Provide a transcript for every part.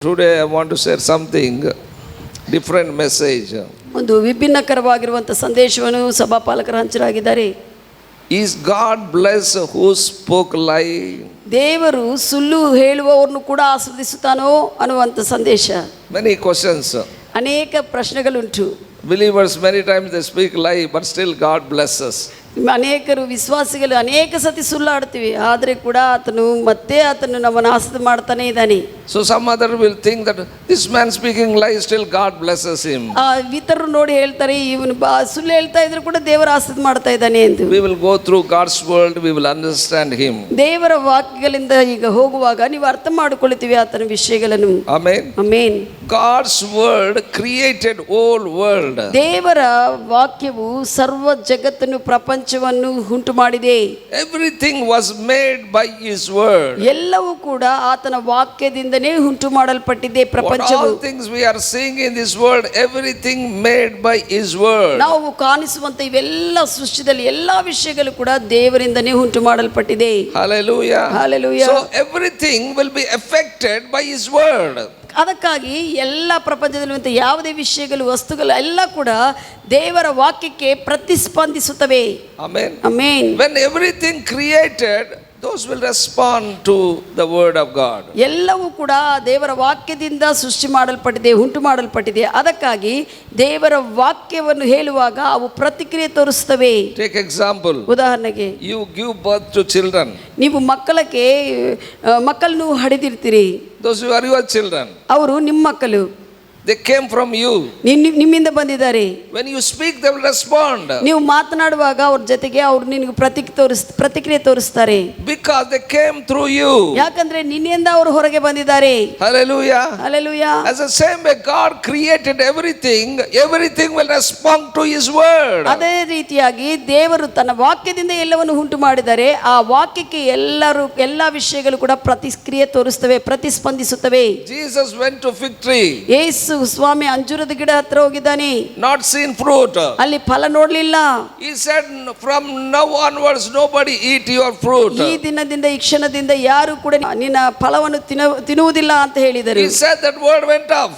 Today I want to share something different message. ಒಂದು ವಿಭಿನ್ನಕರವಾಗಿರುವಂಥ ಸಂದೇಶವನ್ನು ಸಭಾಪಾಲಕರು ಹಂಚಲಾಗಿದ್ದಾರೆ. Is God bless who spoke lie? ದೇವರು ಸುಳ್ಳು ಹೇಳುವವರನ್ನು ಕೂಡ ಆಶೀರ್ವದಿಸುತ್ತಾನೋ ಅನ್ನುವಂಥ ಸಂದೇಶ. Many questions. ಅನೇಕ ಪ್ರಶ್ನೆಗಳುಂಟು. Believers many times they speak lie, but still God blesses. ಅನೇಕರು ವಿಶ್ವಾಸಿಗಳು ಅನೇಕ ಸತಿ ಸುಳ್ಳಾಡ್ತೀವಿ, ಆದರೆ ಕೂಡ ಆತನು ನಮ್ಮನ್ನು ಆಶೀರ್ವಾದ ಮಾಡ್ತಾನೆ ಇದ್ದಾನೆ. So some other will think that this man speaking lie, still God blesses him. ಇತರರು ನೋಡಿ ಹೇಳ್ತಾರೆ, ಇವನು ಸುಳ್ಳು ಹೇಳ್ತಾ ಇದ್ರು ಕೂಡ ದೇವರ ಆಶೀರ್ವಾದ ಮಾಡ್ತಾ ಇದ್ದಾನೆ ಎಂದು. We will go through God's word, we will understand him. ದೇವರ ವಾಕ್ಯಗಳಿಂದ ಈಗ ಹೋಗುವಾಗ ನೀವು ಅರ್ಥ ಮಾಡಿಕೊಳ್ಳುತ್ತೀವಿ ಆತನ ವಿಷಯಗಳನ್ನು. Amen. Amen. God's word created whole world. ದೇವರ ವಾಕ್ಯವು ಸರ್ವ ಜಗತ್ತನ್ನು ಪ್ರಪಂಚವನ್ನು ಉಂಟು ಮಾಡಿದೆ. Everything was made by his word. ಎಲ್ಲವೂ ಕೂಡ ಆತನ ವಾಕ್ಯದಿಂದನೇ ಉಂಟು ಮಾಡಲ್ಪಟ್ಟಿದೆ ಪ್ರಪಂಚವು. All things we are seeing in this world, everything made by his word. ನಾವು ಕಾಣಿಸುವಂತ ಇವೆಲ್ಲ ಸೃಷ್ಟಿಯಲ್ಲಿ ಎಲ್ಲಾ ವಿಷಯಗಳು ಕೂಡ ದೇವರಿಂದನೇ ಉಂಟು ಮಾಡಲ್ಪಟ್ಟಿದೆ. Hallelujah. Hallelujah. So everything will be affected by his word. ಅದಕ್ಕಾಗಿ ಎಲ್ಲ ಪ್ರಪಂಚದಲ್ಲಿರುವಂಥ ಯಾವುದೇ ವಿಷಯಗಳು ವಸ್ತುಗಳು ಎಲ್ಲ ಕೂಡ ದೇವರ ವಾಕ್ಯಕ್ಕೆ ಪ್ರತಿಸ್ಪಂದಿಸುತ್ತವೆ. Amen. Amen. When everything created, those will respond to the word of God. ಎಲ್ಲವೂ ಕೂಡ ದೇವರ ವಾಕ್ಯದಿಂದ ಸೃಷ್ಟಿ ಮಾಡಲ್ಪಟ್ಟಿದೆ, ಉಂಟು ಮಾಡಲ್ಪಟ್ಟಿದೆ. ಅದಕ್ಕಾಗಿ ದೇವರ ವಾಕ್ಯವನ್ನು ಹೇಳುವಾಗ ಅವು ಪ್ರತಿಕ್ರಿಯೆ ತೋರಿಸ್ತವೆ. Take example. ಉದಾಹರಣೆಗೆ, You give birth to children. ನೀವು ಮಕ್ಕಳನ್ನು ಹಡೆದಿರ್ತೀರಿ. Those who are your children, ಅವರು ನಿಮ್ಮ ಮಕ್ಕಳು, they came from you. ನಿಮ್ಮಿಂದ ಬಂದಿದ್ದಾರೆ. When you speak, they will respond. ನೀವು ಮಾತನಾಡುವಾಗ ಅವ್ರ ಜೊತೆಗೆ ಅವ್ರು ನಿನಗೆ ಪ್ರತಿಕ್ರಿಯೆ ತೋರಿಸ್ತಾರೆ. Because they came through you. ಯಾಕಂದ್ರೆ ನಿನ್ನಿಂದ ಅವರು ಹೊರಗೆ ಬಂದಿದ್ದಾರೆ. Hallelujah. Hallelujah. As the same way God created everything, everything will respond to his word. ಅದೇ ರೀತಿಯಾಗಿ ದೇವರು ತನ್ನ ವಾಕ್ಯದಿಂದ ಎಲ್ಲವನ್ನು ಉಂಟು ಮಾಡಿದರೆ ಆ ವಾಕ್ಯಕ್ಕೆ ಎಲ್ಲಾ ವಿಷಯಗಳು ಕೂಡ ಪ್ರತಿಕ್ರಿಯೆ ತೋರಿಸ್ತವೆ, ಪ್ರತಿಸ್ಪಂದಿಸುತ್ತವೆ. Jesus went to fig tree. ಯೇಸು ಸ್ವಾಮಿ ಅಂಜೂರದ ಗಿಡ ಹತ್ರ ಹೋಗಿದ್ದಾನೆ. Not seen fruit. ಅಲ್ಲಿ ಫಲ ನೋಡ್ಲಿಲ್ಲ. He said, from now onwards nobody eat your fruit. ಈ ದಿನದಿಂದ ಈ ಕ್ಷಣದಿಂದ ಯಾರು ಕೂಡ ನಿನ್ನ ಫಲವನ್ನು ತಿನ್ನುವುದಿಲ್ಲ ಅಂತ ಹೇಳಿದರು. He said that word went off.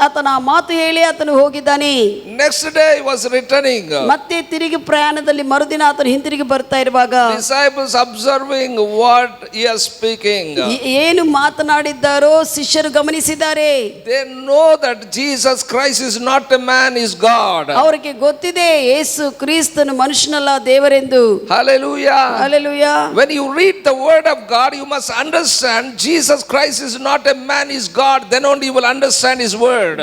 ಆತನ ಮಾತು ಹೇಳಿ ಆತನು ಹೋಗಿದ್ದಾನೆ. Next day he was returning. ಮತ್ತೆ ತಿರುಗಿ ಪ್ರಯಾಣದಲ್ಲಿ ಮರುದಿನ ಆತನು ಹಿಂತಿರುಗಿ ಬರ್ತಾ ಇರುವಾಗ Disciples observing what he is speaking. ಏನು ಮಾತನಾಡಿದ್ದಾರೋ ಶಿಷ್ಯರು ಗಮನಿಸಿದ್ದಾರೆ. They know that Jesus Christ is not a man, is God. ಅವರಿಗೆ ಗೊತ್ತಿದೆ ಯೇಸು ಕ್ರಿಸ್ತನು ಮನುಷ್ಯನಲ್ಲ, ದೇವರೆಂದು. Hallelujah. Hallelujah. When you read the word of God, you must understand Jesus Christ is not a man, is God. Then only you will understand his word.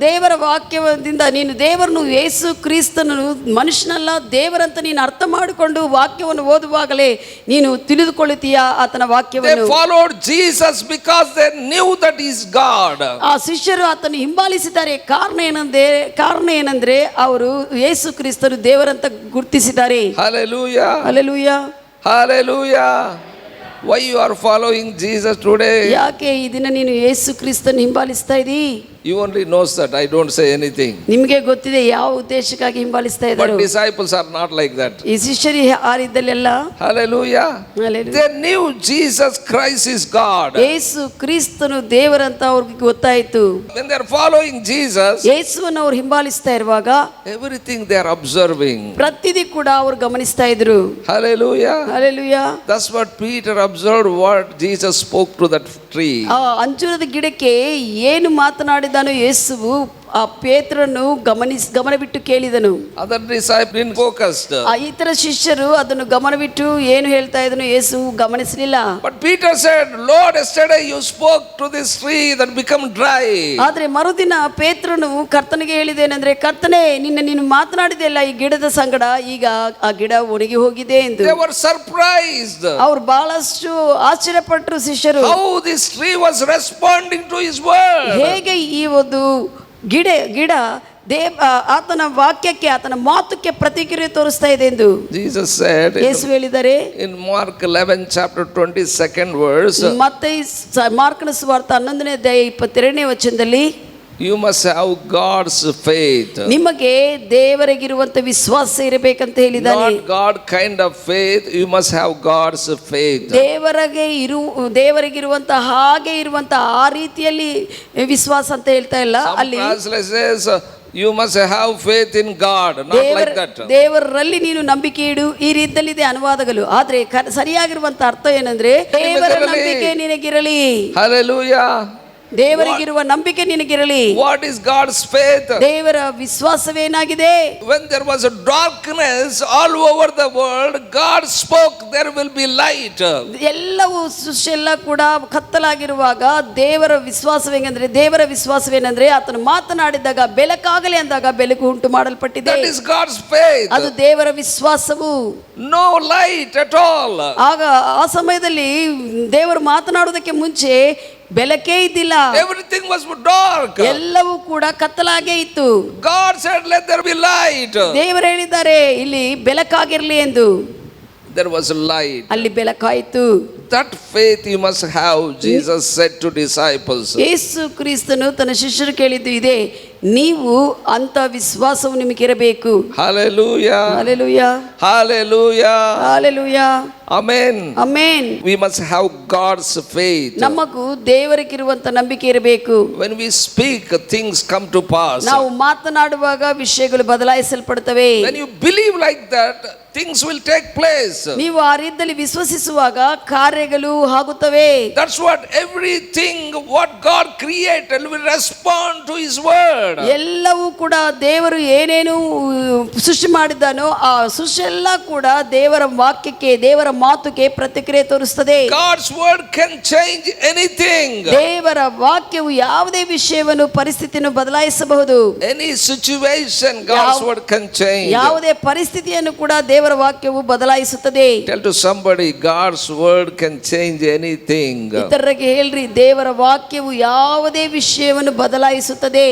ದೇವರ ವಾಕ್ಯದಿಂದ ನೀನು ದೇವರನ್ನು ಯೇಸು ಕ್ರಿಸ್ತನು ಮನುಷ್ಯನಲ್ಲ ದೇವರಂತ ನೀನು ಅರ್ಥ ಮಾಡಿಕೊಂಡು ವಾಕ್ಯವನ್ನು ಓದುವಾಗಲೇ ನೀನು ತಿಳಿದುಕೊಳ್ಳುತ್ತೀಯ ಆತನ ವಾಕ್ಯವನ್ನು. They followed Jesus because they knew that he is God. ಆ ಶಿಷ್ಯರು ಆತನು ಹಿಂಬಾಲಿಸಿದ್ದಾರೆ. ಕಾರಣ ಏನಂದ್ರೆ ಅವರು ಯೇಸು ಕ್ರಿಸ್ತನು ದೇವರಂತ ಗುರುತಿಸಿದ್ದಾರೆ. Hallelujah. Hallelujah. Hallelujah. Why you are following Jesus today? ಯಾಕೆ ಈ ದಿನ ನೀನು ಯೇಸು ಕ್ರಿಸ್ತನ ಹಿಂಬಾಲಿಸ್ತಾ ಇದ್ದೀ? You only knows that. I don't say anything. ನಿಮಗೆ ಗೊತ್ತಿದೆ ಯಾವ ಉದ್ದೇಶಕ್ಕಾಗಿ ಹಿಂಬಾಲಿಸ್ತಾ ಇದ್ದಾರೆ. But disciples are not like that. ಈ ಶಿಷ್ಯರು ಆರಿದ್ದಲ್ಲೆಲ್ಲ. Hallelujah. They knew Jesus Christ is God. ಯೇಸು ಕ್ರಿಸ್ತನು ದೇವರಂತ ಅವ್ರಿಗೆ ಗೊತ್ತಾಯಿತು. When they are following Jesus, ಯೇಸುವನ್ನು ಅವರು ಹಿಂಬಾಲಿಸ್ತಾ ಇರುವಾಗ everything they are observing. ಪ್ರತಿದಿ ಕೂಡ ಅವರು ಗಮನಿಸ್ತಾ ಇದ್ರು. Hallelujah. Hallelujah. That's what Peter observed what Jesus spoke to that tree. ಆ ಅಂಜೂರದ ಗಿಡಕ್ಕೆ ಏನು ಮಾತನಾಡಿದನು ಯೇಸುವು ಆ ಪೇತ್ರನು ಗಮನವಿಟ್ಟು ಕೇಳಿದನು. Other disciples didn't focus. ಆ ಇತರ ಶಿಷ್ಯರು ಅದನ್ನು ಗಮನವಿಟ್ಟು ಏನು ಹೇಳ್ತಾ ಇದ್ದನು ಯೇಸು ಗಮನಿಸಲಿಲ್ಲ. But Peter said, Lord, yesterday you spoke to this tree that become dry. ಆದ್ರೆ ಮರುದಿನ ಪೇತ್ರನು ಕರ್ತನಿಗೆ ಹೇಳಿದೇನೆಂದ್ರೆ, ಕರ್ತನೇ ನೀನು ಮಾತನಾಡಿದೆಲ್ಲ ಈ ಗಿಡದ ಸಂಗಡ, ಈಗ ಆ ಗಿಡ ಒಣಗಿ ಹೋಗಿದೆ ಎಂದು. They were surprised. ಅವರು ಬಹಳಷ್ಟು ಆಶ್ಚರ್ಯಪಟ್ಟರು ಶಿಷ್ಯರು. How this tree was responding to his word. ಹೇಗೆ ಈ ಒಂದು ಗಿಡ ಆತನ ವಾಕ್ಯಕ್ಕೆ ಆತನ ಮಾತುಕ್ಕೆ ಪ್ರತಿಕ್ರಿಯೆ ತೋರಿಸ್ತಾ ಇದೆ ಎಂದು Jesus said ಯೇಸು ಹೇಳಿದ್ದಾರೆ. In Mark 11 chapter 22nd verse, ಮತ್ತೆ ಮಾರ್ಕನ ಸುವಾರ್ತೆ 11ನೇ ಅಧ್ಯಾಯ 22ನೇ ವಚನದಲ್ಲಿ, You must have God's faith. ನಿಮಗೆ ದೇವರಿಗಿರುವಂತ ವಿಶ್ವಾಸ ಇರಬೇಕಂತ ಹೇಳಿದ್ದಾನೆ. Not God kind of faith, you must have God's faith. ದೇವರಿಗಿರುವಂತ ಹಾಗೆ ಇರುವಂತ ಆ ರೀತಿಯಲ್ಲಿ ವಿಶ್ವಾಸ ಅಂತ ಹೇಳ್ತಾ ಇಲ್ಲ. Some ಅಲ್ಲಿ translation says you must have faith in God, not like that. ದೇವರಲ್ಲಿ ನೀನು ನಂಬಿಕೆ ಇಡು, ಈ ರೀತಿಯಲ್ಲಿ ಇದೆ ಅನುವಾದಗಳು. ಆದ್ರೆ ಸರಿಯಾಗಿರುವಂತ ಅರ್ಥ ಏನಂದ್ರೆ ದೇವರ ನಂಬಿಕೆ ನಿನಗಿರಲಿ. Hallelujah. ದೇವರಿಗಿರುವ ನಂಬಿಕೆ ನಿನಗಿರಲಿ. What is God's faith? ದೇವರ ವಿಶ್ವಾಸವೇನಾಗಿದೆ? When there was a darkness all over the world, God spoke, there will be light. ಎಲ್ಲವೂ ಸೃಷ್ಟಿಯೆಲ್ಲ ಕೂಡ ಕತ್ತಲಾಗಿರುವಾಗ ದೇವರ ವಿಶ್ವಾಸವೇನೆಂದ್ರೆ ಆತನು ಮಾತನಾಡಿದಾಗ ಬೆಳಕಾಗಲಿ ಅಂದಾಗ ಬೆಳಕು ಉಂಟು ಮಾಡಲ್ಪಟ್ಟಿದೆ. That is God's faith. ಅದು ದೇವರ ವಿಶ್ವಾಸವು. No light at all. ಆಗ ಆ ಸಮಯದಲ್ಲಿ ದೇವರು ಮಾತನಾಡುವುದಕ್ಕೆ ಮುಂಚೆ ಬೆಳಕೇ ಇದ್ದಿಲ್ಲ. Everything was dark. ಎಲ್ಲವೂ ಕೂಡ ಕತ್ತಲಾಗೇ ಇತ್ತು. God said, let there be light. ದೇವರು ಹೇಳಿದ್ದಾರೆ ಇಲ್ಲಿ ಬೆಳಕಾಗಿರಲಿ ಎಂದು. There was light. ಅಲ್ಲಿ ಬೆಳಕಾಯಿತು. That faith you must have, Jesus said to disciples. ಯೇಸು ಕ್ರಿಸ್ತನು ತನ್ನ ಶಿಷ್ಯರು ಕೇಳಿದ್ದು ಇದೆ, ನೀವು ಅಂತ ವಿಶ್ವಾಸವು ನಿಮಗಿರಬೇಕು. Hallelujah. Hallelujah. Hallelujah. Hallelujah. Amen. Amen. We must have God's faith. ನಮಗೂ ದೇವರಿಗಿರುವಂತ ನಂಬಿಕೆ ಇರಬೇಕು. When we speak, things come to pass. ನಾವು ಮಾತನಾಡುವಾಗ ವಿಷಯಗಳು ಬದಲಾಯಿಸಲ್ಪಡುತ್ತವೆ. When you believe like that, things will take place. ನೀವು ಆ ರೀತಿಯಲ್ಲಿ ವಿಶ್ವಸಿಸುವಾಗ ಕಾರ್ಯಗಳು ಆಗುತ್ತವೆ. That's what everything what God created will respond to His word. ಎಲ್ಲವೂ ಕೂಡ ದೇವರು ಏನೇನು ಸೃಷ್ಟಿ ಮಾಡಿದ್ದಾನೋ ಆ ಸೃಷ್ಟಿ ಎಲ್ಲ ಕೂಡ ದೇವರ ವಾಕ್ಯಕ್ಕೆ, ದೇವರ ಮಾತುಗೆ ಪ್ರತಿಕ್ರಿಯೆ ತೋರಿಸುತ್ತದೆ. God's word can change anything. ದೇವರ ವಾಕ್ಯವು ಯಾವುದೇ ವಿಷಯವನ್ನು ಪರಿಸ್ಥಿತಿಯನ್ನು ಬದಲಾಯಿಸಬಹುದು. Any situation God's word can change. ಯಾವುದೇ ಪರಿಸ್ಥಿತಿಯನ್ನು ಕೂಡ ದೇವರ ವಾಕ್ಯವು ಬದಲಾಯಿಸುತ್ತದೆ. Tell to somebody, God's word can change anything. ಇತರರಿಗೆ ಹೇಳ್ರಿ, ದೇವರ ವಾಕ್ಯವು ಯಾವುದೇ ವಿಷಯವನ್ನು ಬದಲಾಯಿಸುತ್ತದೆ.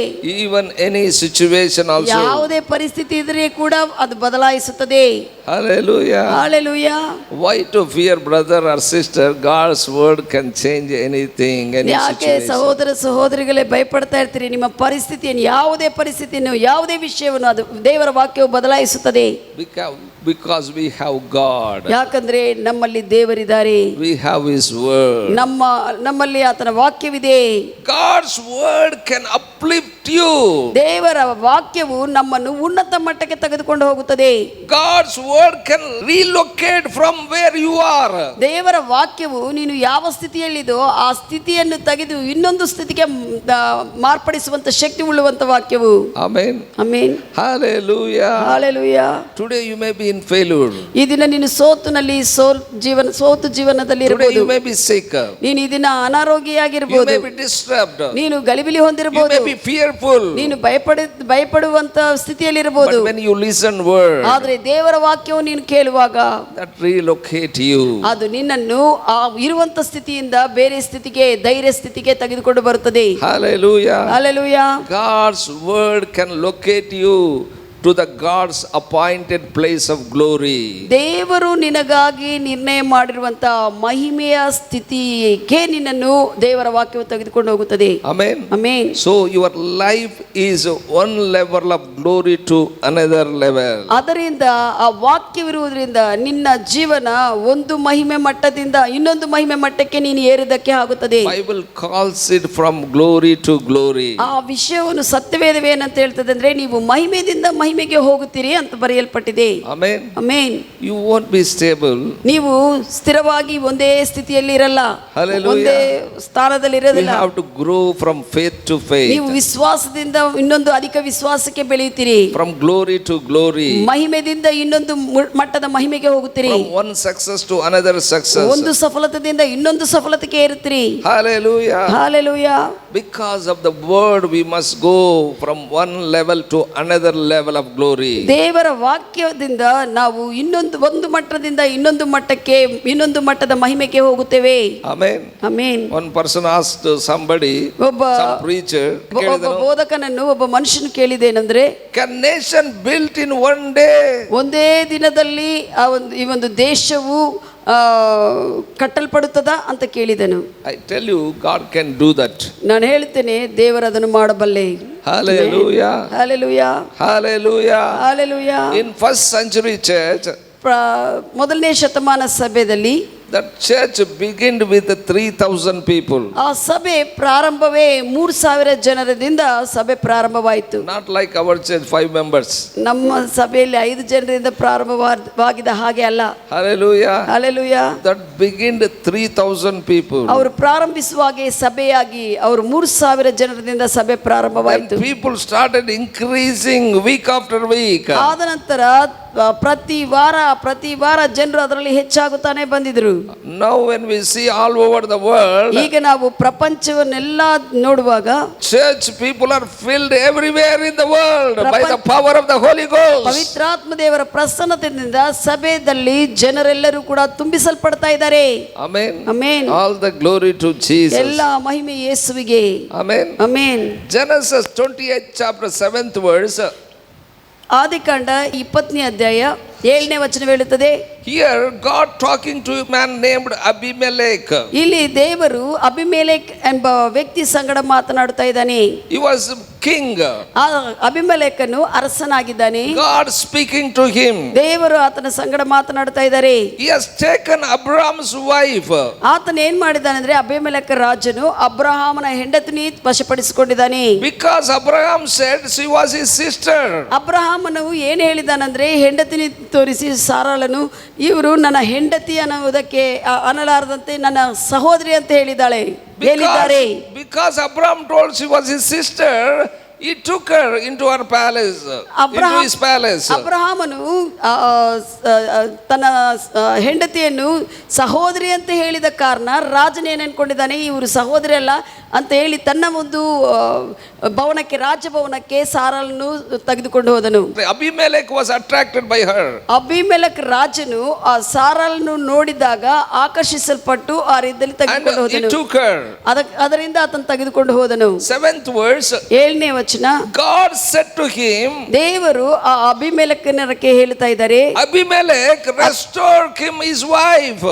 Even any situation also. ಯಾವುದೇ ಪರಿಸ್ಥಿತಿ ಇದ್ರೆ ಕೂಡ ಅದು ಬದಲಾಯಿಸುತ್ತದೆ. Hallelujah. Hallelujah. Why to fear brother or sister? God's word can change anything, any ಯಾಕೆ situation. ಸಹೋದರ ಸಹೋದರಿಗಳೇ ಭಯಪಡ್ತಾ ಇರ್ತೀರಿ? ನಿಮ್ಮ ಪರಿಸ್ಥಿತಿಯನ್ನು, ಯಾವುದೇ ವಿಷಯವನ್ನು ಅದು ದೇವರ ವಾಕ್ಯವು ಬದಲಾಯಿಸುತ್ತದೆ. Because we have God. ಯಾಕಂದ್ರೆ ನಮ್ಮಲ್ಲಿ ದೇವರಿದ್ದಾರೆ. We have His word. ನಮ್ಮಲ್ಲಿ ಆತನ ವಾಕ್ಯವಿದೆ. God's word can uplift you. ದೇವರ ವಾಕ್ಯವು ನಮ್ಮನ್ನು ಉನ್ನತ ಮಟ್ಟಕ್ಕೆ ತೆಗೆದುಕೊಂಡು ಹೋಗುತ್ತದೆ. God's word can relocate from where you are. ದೇವರ ವಾಕ್ಯವು ನೀನು ಯಾವ ಸ್ಥಿತಿಯಲ್ಲಿದೋ ಆ ಸ್ಥಿತಿಯನ್ನು ತೆಗೆದು ಇನ್ನೊಂದು ಸ್ಥಿತಿಗೆ ಮಾರ್ಪಡಿಸುವಂತ ಶಕ್ತಿ ಉಳ್ಳುವಂತ ವಾಕ್ಯವು. Amen. Amen. Hallelujah. Hallelujah. Today you may be in failure. ಈ ದಿನ ನೀನು ಸೋತು ಜೀವನದಲ್ಲಿ Today ಇರಬಹುದು. you may be sick. ನೀನು ಈ ದಿನ ಅನಾರೋಗ್ಯವಾಗಿರಬಹುದು. You may be disturbed. ನೀನು ಗಲಿಬಿಲಿ You ಹೊಂದಿರಬಹುದು. may be fearful. ನೀನು ಭಯಪಡುವಂತ ಸ್ಥಿತಿಯಲ್ಲಿ ಇರಬಹುದು. But when you listen word, ಆದ್ರೆ ದೇವರ ವಾಕ್ಯವು ನೀನು ಕೇಳುವಾಗ that relocate you. ಅದು ನಿನ್ನನ್ನು ಆ ಇರುವಂತ ಸ್ಥಿತಿಯಿಂದ ಬೇರೆ ಸ್ಥಿತಿಗೆ, ಧೈರ್ಯ ಸ್ಥಿತಿಗೆ ತೆಗೆದುಕೊಂಡು ಬರುತ್ತದೆ. Hallelujah. Hallelujah. God's word can locate you to the God's appointed place of glory. ದೇವರು ನಿನಗಾಗಿ ನಿರ್ಣಯ ಮಾಡಿರುವಂತ ಮಹಿಮೆಯ ಸ್ಥಿತಿಗೆ ನಿನ್ನನ್ನು ದೇವರ ವಾಕ್ಯವು ತೆಗೆದುಕೊಂಡು ಹೋಗುತ್ತದೆ. Amen. Amen. So your life is one level of glory to another level. ಅದರಿಂದ ಆ ವಾಕ್ಯವಿರುವುದರಿಂದ ನಿನ್ನ ಜೀವನ ಒಂದು ಮಹಿಮೆ ಮಟ್ಟದಿಂದ ಇನ್ನೊಂದು ಮಹಿಮೆ ಮಟ್ಟಕ್ಕೆ ನೀನು ಏರುವುದಕ್ಕೆ ಆಗುತ್ತದೆ. Bible calls it from glory to glory. ಆ ವಿಷಯವನ್ನು ಸತ್ಯವೇದವೇ ಏನಂತ ಹೇಳ್ತದೆ ಅಂದ್ರೆ, ನೀವು ಮಹಿಮೆಯಿಂದ ಮಹಿಮೆಗೆ ಹೋಗುತ್ತೀರಿ ಅಂತ ಬರೆಯಲ್ಪಟ್ಟಿದೆ. Amen. Amen. You won't be stable. ನೀವು ಸ್ಥಿರವಾಗಿ ಒಂದೇ ಸ್ಥಿತಿಯಲ್ಲಿ ಇರಲ್ಲ. Hallelujah. ಒಂದೇ ಸ್ಥಾನದಲ್ಲಿ You ಇರೋದಿಲ್ಲ. have to grow from faith to faith. ನೀವು ವಿಶ್ವಾಸದಿಂದ ಇನ್ನೊಂದು ಅಧಿಕ ವಿಶ್ವಾಸಕ್ಕೆ ಬೆಳೆಯುತ್ತೀರಿ. From glory to glory. ಮಹಿಮೆದಿಂದ ಇನ್ನೊಂದು ಮಟ್ಟದ ಮಹಿಮೆಗೆ ಹೋಗುತ್ತೀರಿ. From one success to another success. ಒಂದು ಸಫಲತೆಯಿಂದ ಇನ್ನೊಂದು ಸಫಲತೆಗೆ ಏರುತ್ತೀರಿ. Hallelujah. Hallelujah. Because of the word we must go from one level to another level of glory. ದೇವರ ವಾಕ್ಯದಿಂದ ನಾವು ಒಂದು ಮಟ್ಟದಿಂದ ಇನ್ನೊಂದು ಮಟ್ಟದ ಮಹಿಮೆಗೆ ಹೋಗುತ್ತೇವೆ. Amen. Amen. One person asked somebody, ಒಬ್ಬ ಬೋಧಕನನ್ನು ಒಬ್ಬ ಮನುಷ್ಯನು ಕೇಳಿದೇನೆಂದ್ರೆ, can nation built in one day? ಒಂದೇ ದಿನದಲ್ಲಿ ಈ ಒಂದು ದೇಶವು ಕಟ್ಟಲ್ಪಡುತ್ತದಾ ಅಂತ ಕೇಳಿದನು. I tell you, God can do that. ನಾನು ಹೇಳ್ತೇನೆ, ದೇವರು ಅದನ್ನು ಮಾಡಬಲ್ಲೆ. Hallelujah. Hallelujah, Hallelujah. Hallelujah. In first century church, ಮೊದಲನೇ ಶತಮಾನ ಸಭೆಯಲ್ಲಿ that church began with 3,000 people. ಆ ಸಭೆ ಪ್ರಾರಂಭವೇ 3,000 ಜನರಿಂದ ಸಭೆ ಪ್ರಾರಂಭವಾಯಿತು. Not like our church, 5 members. ನಮ್ಮ ಸಭೆಯಲ್ಲಿ 5 ಜನರಿಂದ ಪ್ರಾರಂಭವಾಗಿದ್ದ ಹಾಗೆ ಅಲ್ಲ. Hallelujah. Hallelujah. That began 3,000 people. ಅವರು ಪ್ರಾರಂಭಿಸುವಾಗೆ ಸಭೆಯಾಗಿ ಅವರು 3,000 ಜನರಿಂದ ಸಭೆ ಪ್ರಾರಂಭವಾಯಿತು. And people started increasing week after week. ಆದ ನಂತರ ಪ್ರತಿ ವಾರ ಜನರು ಅದರಲ್ಲಿ ಹೆಚ್ಚಾಗುತ್ತಾನೆ ಬಂದಿದ್ರು. Now when we see all over the world, ಈಗ ನಾವು ಪ್ರಪಂಚವನ್ನೆಲ್ಲ ನೋಡುವಾಗ church people are filled everywhere in the world by the power of the Holy Ghost. ಪವಿತ್ರಾತ್ಮ ದೇವರ ಪ್ರಸನ್ನತೆಯಿಂದ ಸಭೆಯಲ್ಲಿ ಜನರೆಲ್ಲರೂ ಕೂಡ ತುಂಬಿಸಲ್ಪಡ್ತಾ ಇದ್ದಾರೆ. Amen. Amen. All the glory to Jesus. ಎಲ್ಲ ಮಹಿಮೆ ಯೇಸುವಿಗೆ. Amen. Amen. Genesis 28 chapter 7th verse. ಆದಿಕಾಂಡ 20ನೇ ಅಧ್ಯಾಯ 7ನೇ ವಚನ ಹೇಳುತ್ತದೆ. Here God talking to a man named Abimelech. ಇಲ್ಲಿ ದೇವರು ಅಬಿಮೆಲೆಕ್ ಎಂಬ ವ್ಯಕ್ತಿ ಸಂಗಡ ಮಾತನಾಡುತ್ತಾ ಇದ್ದಾನೆ. He was king. ಆ ಅಬಿಮೆಲೆಕನು ಅರಸನಾಗಿದ್ದಾನೆ. God speaking to him. ದೇವರು ಆತನ ಸಂಗಡ ಮಾತನಾಡುತ್ತಾ ಇದ್ದಾರೆ. He has taken Abraham's wife. ಆತನ ಏನ್ ಮಾಡಿದ್ದಾನೆ ಅಂದ್ರೆ ಅಬಿಮೆಲೆಕ ರಾಜನು ಅಬ್ರಹಾಮನ ಹೆಂಡತಿನಿ ವಶಪಡಿಸಿಕೊಂಡಿದ್ದಾನೆ. Because Abraham said she was his sister. ಅಬ್ರಹಾಮನು ಏನ್ ಹೇಳಿದಾನಂದ್ರೆ ಹೆಂಡತಿನಿ ತೋರಿಸಿ ಸಾರಾಳನು ಇವರು ನನ್ನ ಹೆಂಡತಿ ಅನ್ನುವುದಕ್ಕೆ ಅನ್ನಲಾರದಂತೆ ನನ್ನ ಸಹೋದರಿ ಅಂತ ಹೇಳಿದ್ದಾರೆ. Because Abraham told she was his sister, he took her into her palace, into his palace. ಅಬ್ರಹಾಮನು ತನ್ನ ಹೆಂಡತಿಯನ್ನು ಸಹೋದರಿ ಅಂತ ಹೇಳಿದ ಕಾರಣ ರಾಜನ ಏನ್ ಅನ್ಕೊಂಡಿದ್ದಾನೆ, ಇವರು ಸಹೋದರಿ ಅಲ್ಲ ಅಂತ ಹೇಳಿ ತನ್ನ ಒಂದು ಭವನಕ್ಕೆ ರಾಜಭವನಕ್ಕೆ ಸಾರಾಳನ್ನು ತೆಗೆದುಕೊಂಡು ಹೋದನು. Abimelech was attracted by her. ಅಬಿಮೆಲೆಕ್ ರಾಜನು ಆ ಸಾರಾಳನ್ನು ನೋಡಿದಾಗ ಆಕರ್ಷಿಸಲ್ಪಟ್ಟು ಆ ರೀತಿಯಲ್ಲಿ ತೆಗೆದುಕೊಂಡು ಹೋದನು. ಅದರಿಂದ ಆತನು ತೆಗೆದುಕೊಂಡು ಹೋದನು. 7th verse. 7ನೇ ವಚನ. God said to him, ದೇವರು ಆ ಅಬಿಮೆಲೆಕನಕ್ಕೆ ಹೇಳ್ತಾ ಇದ್ದಾರೆ, Abimelech, restore him his wife.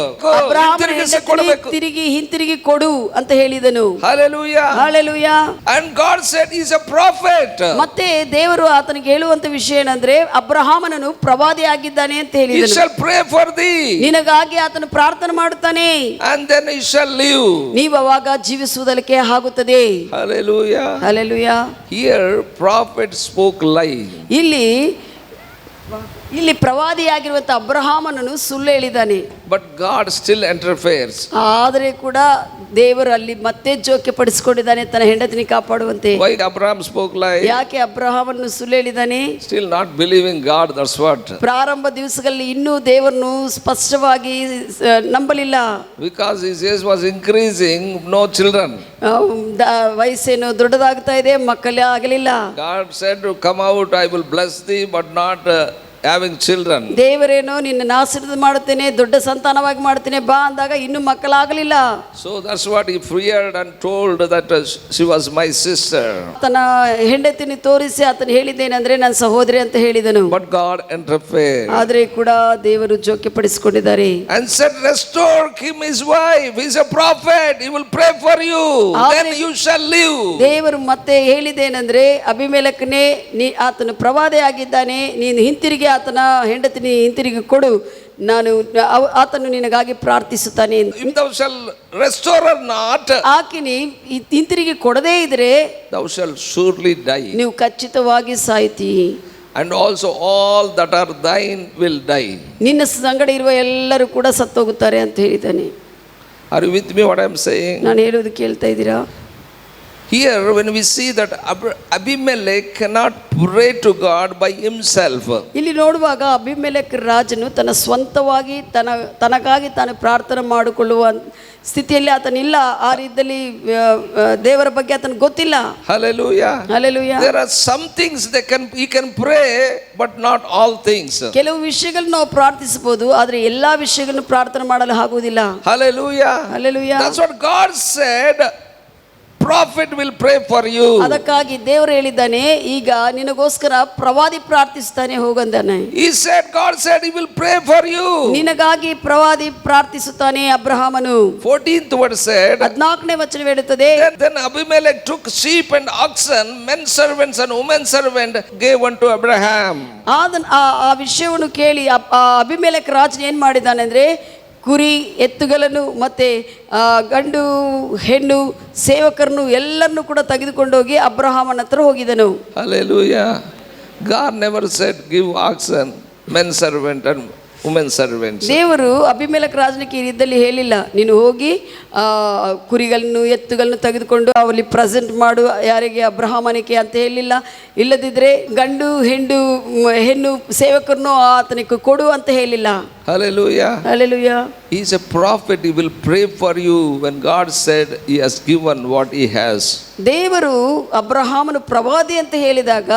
ಹಿಂತಿರುಗಿ ಕೊಡು ಅಂತ ಹೇಳಿದನು. Hallelujah. Hallelujah. And God said he is a prophet. ಮತ್ತೆ ದೇವರು ಆತನಿಗೆ ಹೇಳುವಂತ ವಿಷಯ ಏನಂದ್ರೆ ಅಬ್ರಹಾಮನನು ಪ್ರವಾದಿ ಆಗಿದ್ದಾನೆ ಅಂತ ಹೇಳಿದನು. He shall pray for thee. ನಿನಗಾಗಿ ಆತನು ಪ್ರಾರ್ಥನೆ ಮಾಡುತ್ತಾನೆ. And then he shall live. ನೀವು ಅವಾಗ ಜೀವಿಸುವುದಕ್ಕೆ ಆಗುತ್ತದೆ. Hallelujah. Hallelujah. Here prophet spoke lie. ಇಲ್ಲಿ ಪ್ರವಾದಿಯಾಗಿರುವಂತ ಅಬ್ರಹಾಮನನ್ನು ಸುಳ್ಳು ಹೇಳಿದ್ದಾನೆ. But God still interferes. ಆದರೆ ಕೂಡ ದೇವರು ಅಲ್ಲಿ ಮತ್ತೆ ಜೋಕ್ಯ ಪಡಿಸಿಕೊಂಡಿದ್ದಾನೆ ತನ್ನ ಹೆಂಡತಿನಿ ಕಾಪಾಡುವಂತೆ. Why Abraham spoke lie? ಯಾಕೆ ಅಬ್ರಹಾಮನನ್ನು ಸುಳ್ಳು ಹೇಳಿದ್ದಾನೆ? Still not believing God, that's what. ಪ್ರಾರಂಭ ದಿವಸಗಳಲ್ಲಿ ಇನ್ನೂ ದೇವರನ್ನು ಸ್ಪಷ್ಟವಾಗಿ ನಂಬಲಿಲ್ಲ. Because his age was increasing, no children. ವಯಸ್ಸೇನು ದೊಡ್ಡದಾಗ್ತಾ ಇದೆ, ಮಕ್ಕಳೇ ಆಗಲಿಲ್ಲ. God said to come out, I will bless thee, but not having children. ದೇವರೇನೋ ನಿನ್ನ ಆಶೀರ್ವಾದ ಮಾಡುತ್ತೇನೆ, ದೊಡ್ಡ ಸಂತಾನವಾಗಿ ಮಾಡ್ತೇನೆ ಬಾ ಅಂದಾಗ ಇನ್ನು ಮಕ್ಕಳಾಗಲಿಲ್ಲ. So that's what he feared and told that she was my sister. ತನ್ನ ಹೆಂಡತಿನಿ ತೋರಿಸಿ ಆತನು ಹೇಳಿದ್ದೇನೆಂದ್ರೆ ನನ್ನ ಸಹೋದರಿ ಅಂತ ಹೇಳಿದನು. But God interfered. ಆದ್ರೆ ಕೂಡ ದೇವರು ಜೋಕ್ಯ ಪಡಿಸಿಕೊಂಡಿದ್ದಾರೆ. And said, restore him his wife. He is a prophet. He will pray for you. Then you shall live. ದೇವರು ಮತ್ತೆ ಹೇಳಿದ್ದೇನೆಂದ್ರೆ ಅಬಿಮೆಲೆಕನೇ ಆತನು ಪ್ರವಾದಿ ಆಗಿದ್ದಾನೆ, ನೀನು ಹಿಂತಿರುಗಿ ಆತನ ಹೆಂಡತಿನಿ ಹಿಂತಿರುಗಿ ಕೊಡು, ನಾನು ಆತನು ನಿನಗಾಗಿ ಪ್ರಾರ್ಥಿಸುತ್ತಾನೆ. If thou shall restore her not, ಆಕಿನಿ ಹಿಂತಿರುಗಿ ಕೊಡದೇ ಇದ್ರೆ thou shall surely die. ನೀವು ಖಚಿತವಾಗಿ ಸಾಯ್ತಿ. And also all that are thine will die. ನಿನ್ನ ಸಂಗಡ ಇರುವ ಎಲ್ಲರೂ ಕೂಡ ಸತ್ತೋಗುತ್ತಾರೆ ಅಂತ ಹೇಳಿದ್ದಾನೆ. Are you with me what I am saying? ನಾನು ಹೇಳೋದು ಕೇಳ್ತಾ ಇದ್ದೀರಾ? Here when we see that Abimelech cannot pray to God by himself. ಇಲ್ಲಿ ನೋಡುವಾಗ ಅಬಿಮೆಲೆಕ್ ರಾಜನು ತನ್ನ ಸ್ವಂತವಾಗಿ ತನಗಾಗಿ ತಾನು ಪ್ರಾರ್ಥನೆ ಮಾಡಿಕೊಳ್ಳುವ ಸ್ಥಿತಿಯಲ್ಲಿ ಆತನಿಲ್ಲ. ಆ ರೀತಿಯಲ್ಲಿ ದೇವರ ಬಗ್ಗೆ ಆತನಿಗೆ ಗೊತ್ತಿಲ್ಲ. Hallelujah. Hallelujah. There are some things he can pray but not all things. ಕೆಲವು ವಿಷಯಗಳನ್ನು ನಾವು ಪ್ರಾರ್ಥಿಸಬಹುದು, ಆದರೆ ಎಲ್ಲಾ ವಿಷಯಗಳನ್ನು ಪ್ರಾರ್ಥನೆ ಮಾಡಲು ಆಗುವುದಿಲ್ಲ. Hallelujah. Hallelujah. That's what God said. prophet will pray for you. ಅದಕ್ಕಾಗಿ ದೇವರು ಹೇಳಿದ್ದಾನೆ, ಈಗ ನಿನಗೋಸ್ಕರ ಪ್ರವಾದಿ ಪ್ರಾರ್ಥಿಸ್ತಾನೆ ಹೋಗಂದಾನೆ. He said, God said he will pray for you. ನಿನಗಾಗಿ ಪ್ರವಾದಿ ಪ್ರಾರ್ಥಿಸುತ್ತಾನೆ ಅಬ್ರಹಾಮನು. 14th verse said, 14ನೇ ವಚನ ಹೇಳುತ್ತದೆ, then Abimelech took sheep and oxen, men servants and women servant gave unto Abraham. ಆ ವಿಷಯವನ್ನು ಕೇಳಿ ಅಬಿಮೆಲೆಕ್ ರಾಜನು ಏನ್ ಮಾಡಿದ್ದಾನೆ ಅಂದ್ರೆ, ಕುರಿ ಎತ್ತುಗಳನ್ನು ಮತ್ತೆ ಗಂಡು ಹೆಣ್ಣು ಸೇವಕರನ್ನು ಎಲ್ಲರನ್ನು ಕೂಡ ತೆಗೆದುಕೊಂಡು ಹೋಗಿ ಅಬ್ರಹಾಮನ ಹತ್ರ ಹೋಗಿದನು. Hallelujah. God never said give oxen, men servant and women servants. ದೇವರು ಅಬಿಮೆಲೆಕ್ ರಾಜನಿಗೆ ಈ ರೀತಿಯಲ್ಲಿ ಹೇಳಿಲ್ಲ, ನೀನು ಹೋಗಿ ಕುರಿಗಳನ್ನು ಎತ್ತುಗಳನ್ನು ತೆಗೆದುಕೊಂಡು ಅವಲ್ಲಿ ಪ್ರೆಸೆಂಟ್ ಮಾಡು ಯಾರಿಗೆ, ಅಬ್ರಹಾಮನಿಗೆ ಅಂತ ಹೇಳಿಲ್ಲ. ಇಲ್ಲದಿದ್ರೆ ಗಂಡು ಹೆಣ್ಣು ಸೇವಕರನ್ನು ಆತನಿಗೆ ಕೊಡು ಅಂತ ಹೇಳಿಲ್ಲ. Hallelujah. Hallelujah. He is a prophet. He will pray for you when God said he has given what he has. ದೇವರು ಅಬ್ರಹಾಮನು ಪ್ರವಾದಿ ಅಂತ ಹೇಳಿದಾಗ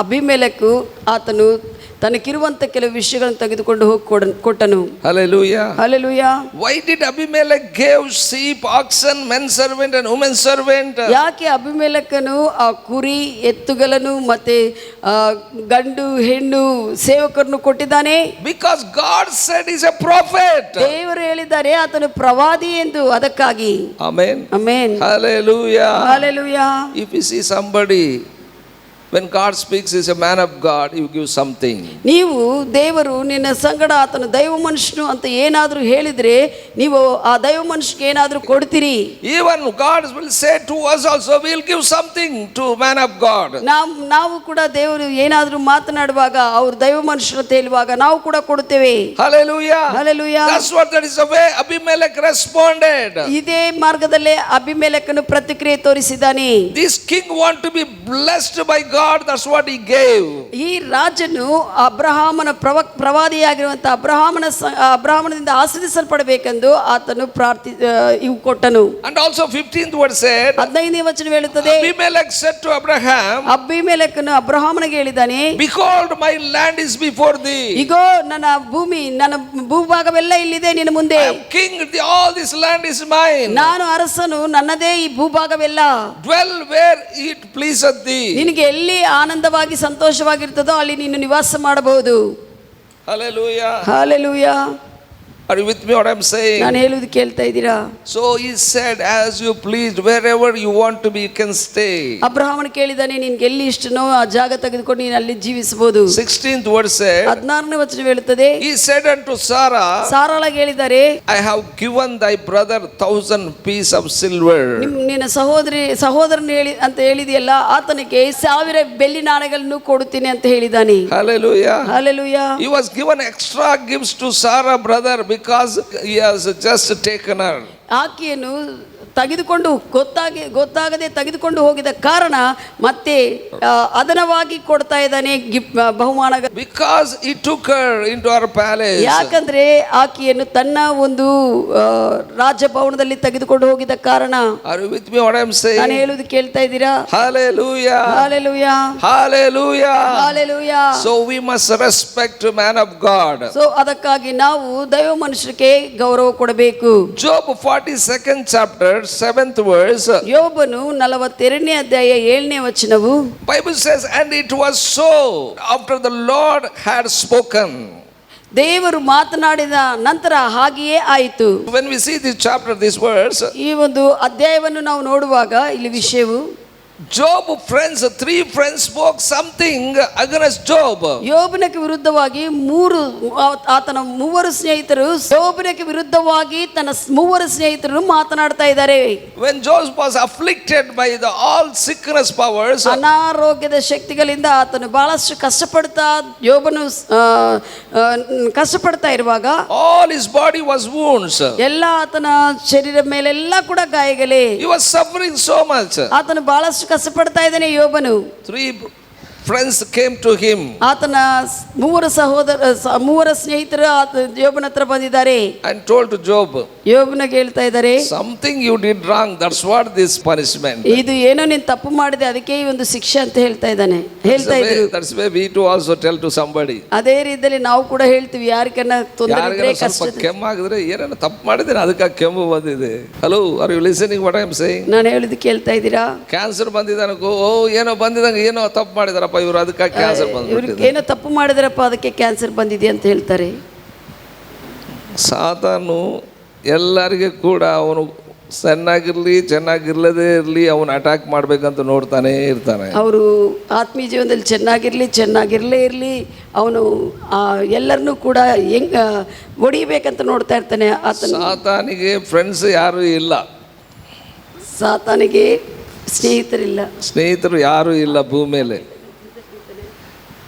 ಅಬಿಮೆಲೆಕು ಆತನು ತನಗಿರುವಂತ ಕೆಲವು ವಿಷಯಗಳನ್ನು ತೆಗೆದುಕೊಂಡು ಹೋಗಿ ಕೊಟ್ಟನು. Hallelujah. Hallelujah. Why did Abimelech gave sheep, oxen, men servant and women servant? ಯಾಕೆ ಅಬಿಮೆಲೆಕನು ಆ ಕುರಿ ಎತ್ತುಗಳನ್ನು ಮತ್ತೆ ಗಂಡು ಹೆಣ್ಣು ಸೇವಕರನ್ನು ಕೊಟ್ಟಿದ್ದಾನೆ? Because God said he's a prophet. ದೇವರು ಹೇಳಿದ್ದಾರೆ ಆತನು ಪ್ರವಾದಿ ಎಂದು, ಅದಕ್ಕಾಗಿ. Amen. Amen. Hallelujah. Hallelujah. If you see somebody, when God speaks, is a man of God, you give something. ನೀವು ದೇವರು ನಿನ್ನ ಸಂಗಡ ಆತನು ದೈವ ಮನುಷ್ಯನು ಅಂತ ಏನಾದರೂ ಹೇಳಿದ್ರೆ ನೀವು ಆ ದೈವ ಮನುಷ್ಯನಿಗೆ ಏನಾದರೂ ಕೊಡ್ತೀರಿ. Even God will say to us also, we will give something to man of God. ನಾವು ಕೂಡ ದೇವರು ಏನಾದರೂ ಮಾತನಾಡುವಾಗ ಅವರು ದೈವ ಮನುಷ್ಯರು ಅಂತ ಹೇಳುವಾಗ ನಾವು ಕೂಡ ಕೊಡುತ್ತೇವೆ. Hallelujah. Hallelujah. That is the way Abimelech responded. ಇದೇ ಮಾರ್ಗದಲ್ಲೇ ಅಬಿಮೆಲೆಕನು ಪ್ರತಿಕ್ರಿಯೆ ತೋರಿಸಿದ್ದಾನೆ. This king want to be blessed by God. That's what he gave. ಈ ರಾಜನು ಅಬ್ರಹಾಮನ ಪ್ರವಾದಿಯಾಗಿರುವಂತ ಅಬ್ರಹಾಮನಿಂದ ಆಶೀರ್ವದಿಸಲ್ಪಡಬೇಕೆಂದು ಆತನು ಇವು ಕೊಟ್ಟನು. And also 15th word said, 15ನೇ ವಚನ ಹೇಳುತ್ತದೆ, Abimelech said to Abraham, ಅಬಿಮೆಲೆಕನು ಅಬ್ರಹಾಮನಿಗೆ ಹೇಳಿದ್ದಾನೆ, behold my land is before thee. ಇಗೋ ನನ್ನ ಭೂಭಾಗವೆಲ್ಲ ಇಲ್ಲಿದೆ ನಿನ್ನ ಮುಂದೆ. I am king, all this land is mine. ನಾನು ಅರಸನು, ನನ್ನದೇ ಈ ಭೂಭಾಗವೆಲ್ಲ. Dwell where it pleaseth thee. ನಿನಗೆ ಎಲ್ಲಿ ಆನಂದವಾಗಿ ಸಂತೋಷವಾಗಿರ್ತದೋ ಅಲ್ಲಿ ನೀನು ನಿವಾಸ ಮಾಡಬಹುದು. Hallelujah. Hallelujah. Are you with me what I'm saying? ನಾನು ಹೇಳುವುದು ಕೇಳ್ತಾ ಇದ್ದೀರಾ? So he said, as you please, wherever you want to be, you can stay. ಅಬ್ರಹಾಮನು ಕೇಳಿದಾನೆ, ನಿನಗೆ ಎಲ್ಲಿ ಇಷ್ಟನೋ ಆ ಜಾಗ ತೆಗೆದುಕೊಂಡು ನೀನು ಅಲ್ಲಿ ಜೀವಿಸಬಹುದು. 16th word said, 16ನೇ ವಚನ ಹೇಳುತ್ತದೆ, he said unto Sarah, ಸಾರಾಳಗೆ ಹೇಳಿದ್ದಾರೆ, I have given thy brother 1,000 pieces of silver. ನಿನ್ನ ಸಹೋದರನು ಅಂತ ಹೇಳಿದೆಯಲ್ಲ, ಆತನಿಗೆ 1000 ಬೆಳ್ಳಿ ನಾಣ್ಯಗಳನ್ನು ಕೊಡುತ್ತೇನೆ ಅಂತ ಹೇಳಿದ್ದಾನೆ. Hallelujah. Hallelujah. He was given extra gifts to Sarah brother because he has just taken her. ಆಕೆಯನ್ನು ತೆಗೆದುಕೊಂಡು ಗೊತ್ತಾಗದೆ ತೆಗೆದುಕೊಂಡು ಹೋಗಿದ ಕಾರಣ ಮತ್ತೆ ಅದನವಾಗಿ ಕೊಡ್ತಾ ಇದ್ದಾನೆ ಬಹುಮಾನ. Because he took her into our palace. ಯಾಕಂದ್ರೆ ಆಕೆಯನ್ನು ತನ್ನ ಒಂದು ರಾಜಭವನದಲ್ಲಿ ತೆಗೆದುಕೊಂಡು ಹೋಗಿದ ಕಾರಣ. Are you with me what I am saying? ನಾನು ಹೇಳುವುದು ಕೇಳ್ತಾ ಇದ್ದೀರಾ? Hallelujah. Hallelujah. Hallelujah. Hallelujah. So we must respect man of God. So ಅದಕ್ಕಾಗಿ ನಾವು ದೈವ ಮನುಷ್ಯರಿಗೆ ಗೌರವ ಕೊಡಬೇಕು. Job 42nd chapter 7th verse. ಯೋಬನು 42ನೇ ಅಧ್ಯಾಯ 7ನೇ ವಚನವು, Bible says, and it was so after the Lord had spoken. ದೇವರು ಮಾತನಾಡಿದ ನಂತರ ಹಾಗೆಯೇ ಆಯಿತು. When we see this chapter, this verse, ಈ ಒಂದು ಅಧ್ಯಾಯವನ್ನು ನಾವು ನೋಡುವಾಗ ಇಲ್ಲಿ ವಿಷಯವು, Job friends, 3 friends spoke something against Job. ಯೋಬನಿಗೆ ವಿರುದ್ಧವಾಗಿ ಆತನ 3 ಸ್ನೇಹಿತರು ಯೋಬನಿಗೆ ವಿರುದ್ಧವಾಗಿ ತನ್ನ 3 ಸ್ನೇಹಿತರು ಮಾತನಾಡ್ತಾ ಇದ್ದಾರೆ. When Job was afflicted by the all sickness powers, ಅನಾರೋಗ್ಯದ ಶಕ್ತಿಗಳಿಂದ ಆತನು ಬಹಳಷ್ಟು ಯೋಬನು ಕಷ್ಟಪಡ್ತಾ ಇರುವಾಗ, all his body was wounds. ಎಲ್ಲ ಆತನ ಶರೀರ ಮೇಲೆಲ್ಲ ಕೂಡ ಗಾಯಗಳೇ. He was suffering so much. ಆತನು ಬಹಳಷ್ಟು ಕಷ್ಟಪಡ್ತಾ ಇದ್ದಾನೆ ಯೋಬನು. 3 friends came to him. ಆತನ 3 ಸ್ನೇಹಿತರು ಯೋಬನ ಹತ್ರ ಬಂದಿದ್ದಾರೆ. And told to Job, ಯೋಬನಿಗೆ ಹೇಳ್ತಾ ಇದ್ದಾರೆ, something you did wrong, that's what this punishment. ಇದು ಏನೋ ನೀನು ತಪ್ಪು ಮಾಡಿದೆ ಅದಕ್ಕೆ ಈ ಒಂದು ಶಿಕ್ಷೆ ಅಂತ ಹೇಳ್ತಾ ಇದ್ರು. That's why we too also tell to somebody. ಅದೇ ರೀತಿಯಲ್ಲಿ ನಾವು ಕೂಡ ಹೇಳ್ತೀವಿ, ಯಾರಿಗನ್ನ ತೊಂದರೆ ಇದ್ರೆ, ಸ್ವಲ್ಪ ಕೆಮ್ಮಾಗಿದ್ರೆ ಏನೇನು ತಪ್ಪು ಮಾಡಿದ್ರೆ ಅದಕ್ಕೆ ಕೆಮ್ಮು ಬಂದಿದೆ. Hello, are you listening what I am saying? ನಾನು ಹೇಳಿದ್ದು ಕೇಳ್ತಾ ಇದ್ದೀರಾ? ಕ್ಯಾನ್ಸರ್ ಬಂದಿದ್ದಾನಕ್ಕೋ, ಏನೋ ಬಂದಿದಂಗೆ ಏನೋ ತಪ್ಪು ಮಾಡಿದಾರಪ್ಪ ಇವರು, ಅದಕ್ಕೆ ಕ್ಯಾನ್ಸರ್ ಬಂದ್ಬಿಟ್ಟಿದೆ. ಇವ್ರಿಗೆ ಏನೋ ತಪ್ಪು ಮಾಡಿದ್ರಪ್ಪ ಅದಕ್ಕೆ ಕ್ಯಾನ್ಸರ್ ಬಂದಿದೆ ಅಂತ ಹೇಳ್ತಾರೆ. ಸಾತಾನು ಎಲ್ಲರಿಗೆ ಕೂಡ ಅವನು ಚೆನ್ನಾಗಿರ್ಲಿ ಚೆನ್ನಾಗಿರ್ಲದೇ ಇರಲಿ ಅವನು ಅಟ್ಯಾಕ್ ಮಾಡ್ಬೇಕಂತ ನೋಡ್ತಾನೆ ಇರ್ತಾನೆ. ಅವರು ಆತ್ಮೀಯ ಜೀವನದಲ್ಲಿ ಚೆನ್ನಾಗಿರಲೇ ಇರಲಿ, ಅವನು ಎಲ್ಲರನ್ನೂ ಕೂಡ ಹೊಡಿಬೇಕಂತ ನೋಡ್ತಾ ಇರ್ತಾನೆ. ಸಾತಾನಿಗೆ ಫ್ರೆಂಡ್ಸ್ ಯಾರು ಇಲ್ಲ, ಸಾತಾನಿಗೆ ಸ್ನೇಹಿತರು ಯಾರೂ ಇಲ್ಲ ಭೂಮಿಯಲ್ಲಿ.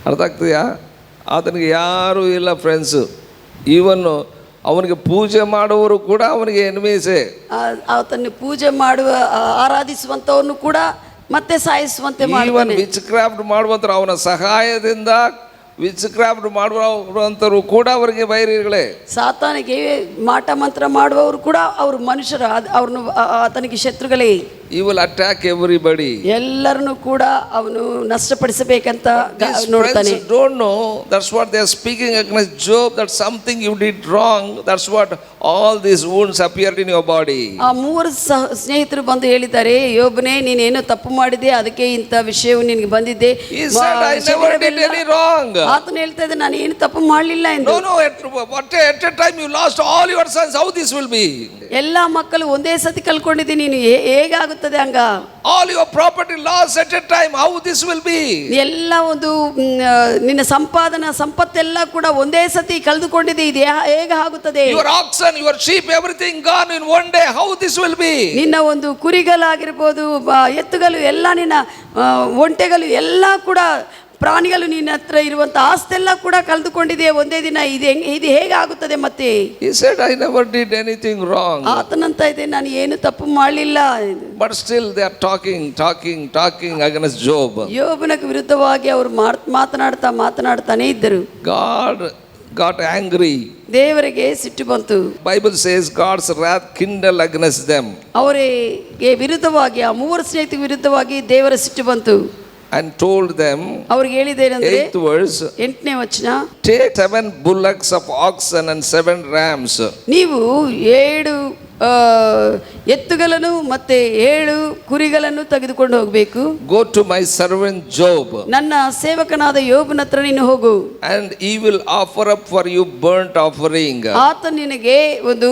ಅರ್ಥ ಆಗ್ತದೆಯಾ? ಆತನಿಗೆ ಯಾರೂ ಇಲ್ಲ ಫ್ರೆಂಡ್ಸು. ಈವನ್ನು ಅವನಿಗೆ ಪೂಜೆ ಮಾಡುವವರು ಕೂಡ ಅವನಿಗೆ ಎನಿಮೀಸೇ. ಆತನ ಪೂಜೆ ಮಾಡುವ ಆರಾಧಿಸುವಂಥವನ್ನು ಕೂಡ ಮತ್ತೆ ಸಾಯಿಸುವಂತೆ ಮಾಡ್ತಾನೆ. ವಿಚ್ ಕ್ರಾಫ್ಟ್ ಮಾಡುವಂಥರು ಅವನ ಸಹಾಯದಿಂದ ವಿಚ್ ಕ್ರಾಫ್ಟ್ ಮಾಡುವಂಥವ್ರು ಕೂಡ ಅವರಿಗೆ ವೈರಿಗಳೇ. ಸಾತಾನಿಗೆ ಮಾಟ ಮಂತ್ರ ಮಾಡುವವರು ಕೂಡ ಅವರು ಮನುಷ್ಯರು, ಅವ್ರನ್ನು ಆತನಿಗೆ ಶತ್ರುಗಳೇ. He will attack everybody. ಎಲ್ಲರನ್ನು ಕೂಡ ಅವನು ನಷ್ಟಪಡಿಸಬೇಕಂತ ನೋಡ್ತಾನೆ. Don't know, that's what they are speaking against Job, that something you did wrong, that's what all these wounds appeared in your body. ಆ ಮೂವರು ಸ್ನೇಹಿತರು ಬಂದು ಹೇಳಿದ್ದಾರೆ, ಯೋಬನೇ ನೀನೇನೋ ತಪ್ಪು ಮಾಡಿದೆ, ಅದಕ್ಕೆ ಇಂಥ ವಿಷಯವು ನಿನಗೆ ಬಂದಿದೆ. He said, I never did any wrong. ಆತನು ಹೇಳ್ತಾ ಇದ್ದ, ನಾನು ಏನು ತಪ್ಪು ಮಾಡಲಿಲ್ಲ ಎಂದು. No, at a time you lost all your sons, how this will be? ಎಲ್ಲ ಮಕ್ಕಳು ಒಂದೇ ಸತಿ ಕಳ್ಕೊಂಡಿದ್ದೀನಿ, ನೀನು ಹೇಗಾಗುತ್ತೆ ಹಂಗ? All your property lost at a time, how this will be? ಎಲ್ಲ ಒಂದು ನಿನ್ನ ಸಂಪತ್ತೆಲ್ಲ ಕೂಡ ಒಂದೇ ಸತಿ ಕಳೆದುಕೊಂಡಿದೆ, ಇದು ಹೇಗೆ ಆಗುತ್ತದೆ? Your oxen, your sheep, everything gone in one day, how this will be? ನಿನ್ನ ಒಂದು ಕುರಿಗಳಾಗಿರ್ಬೋದು, ಎತ್ತುಗಳು ಎಲ್ಲ, ನಿನ್ನ ಒಂಟೆಗಳು ಎಲ್ಲ ಕೂಡ, ಪ್ರಾಣಿಗಳು, ನಿನ್ನ ಹತ್ರ ಇರುವಂತ ಆಸ್ತೆಲ್ಲ ಕೂಡ ಕಳೆದುಕೊಂಡಿದೆ ಒಂದೇ ದಿನ. ಇದು ಹೇಗೆ ಆಗುತ್ತದೆ ಮತ್ತೆ? He said, I never did anything wrong. ಆತನಂತ ಇದೆ, ನಾನು ಏನು ತಪ್ಪು ಮಾಡಲಿಲ್ಲ. But still they are talking against Job. ಯೋಬನ ವಿರುದ್ಧವಾಗಿ ಅವರು ಮಾತನಾಡ್ತಾನೆ ಇದ್ದರು. God got angry. ದೇವರಿಗೆ ಸಿಟ್ಟು ಬಂತು. Bible says God's wrath kindled against them. ಅವರಿಗೆ ವಿರುದ್ಧವಾಗಿ, ಆ ಮೂವರು ಸ್ನೇಹಿತರಿಗೆ ವಿರುದ್ಧವಾಗಿ ದೇವರ ಸಿಟ್ಟು ಬಂತು. And told them, ಅವ್ರಿಗೆ ಹೇಳಿದ್ದೇನೆಂದ್ರೆ 8th verse, 8ನೇ ವಚನ, take 7 bullocks of oxen and 7 rams. ನೀವು 7 ಎತ್ತುಗಳನ್ನು ಮತ್ತೆ 7 ಕುರಿಗಳನ್ನು ತೆಗೆದುಕೊಂಡು ಹೋಗಬೇಕು. Go to my servant Job. ನನ್ನ ಸೇವಕನಾದ ಯೋಬನ ಹತ್ರ ನೀನು ಹೋಗು. And he will offer up for you burnt offering. ಆತ ನಿನಗೆ ಒಂದು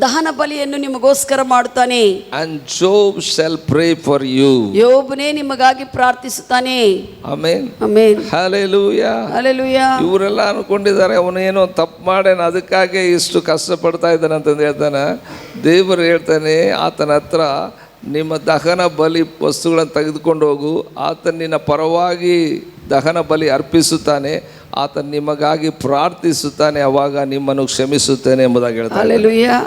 ದಹನ ಬಲಿಯನ್ನು ನಿಮಗೋಸ್ಕರ ಮಾಡುತ್ತಾನೆ. And Job shall pray for you. ಯೋಬನೇ ನಿಮಗಾಗಿ ಪ್ರಾರ್ಥಿಸುತ್ತಾನೆ. Amen, amen, hallelujah, hallelujah. ಇವರೆಲ್ಲ ಅನ್ಕೊಂಡಿದ್ದಾರೆ ಅವನು ಏನೋ ತಪ್ಪು ಮಾಡೇನ, ಅದಕ್ಕಾಗಿ ಇಷ್ಟು ಕಷ್ಟಪಡ್ತಾ ಇದ್ದಾನೆ ಅಂತಂದು ಹೇಳ್ತಾನೆ. ದೇವರು ಹೇಳ್ತಾನೆ ಆತನ ಹತ್ರ, ನಿಮ್ಮ ದಹನ ಬಲಿ ವಸ್ತುಗಳನ್ನು ತೆಗೆದುಕೊಂಡು ಹೋಗು, ಆತ ನಿನ್ನ ಪರವಾಗಿ ದಹನ ಬಲಿ ಅರ್ಪಿಸುತ್ತಾನೆ, ಆತ ನಿಮಗಾಗಿ ಪ್ರಾರ್ಥಿಸುತ್ತಾನೆ, ಅವಾಗ ನಿಮ್ಮನ್ನು ಕ್ಷಮಿಸುತ್ತೇನೆ ಎಂಬುದಾಗಿ ಹೇಳ್ತಾನೆ. Hallelujah,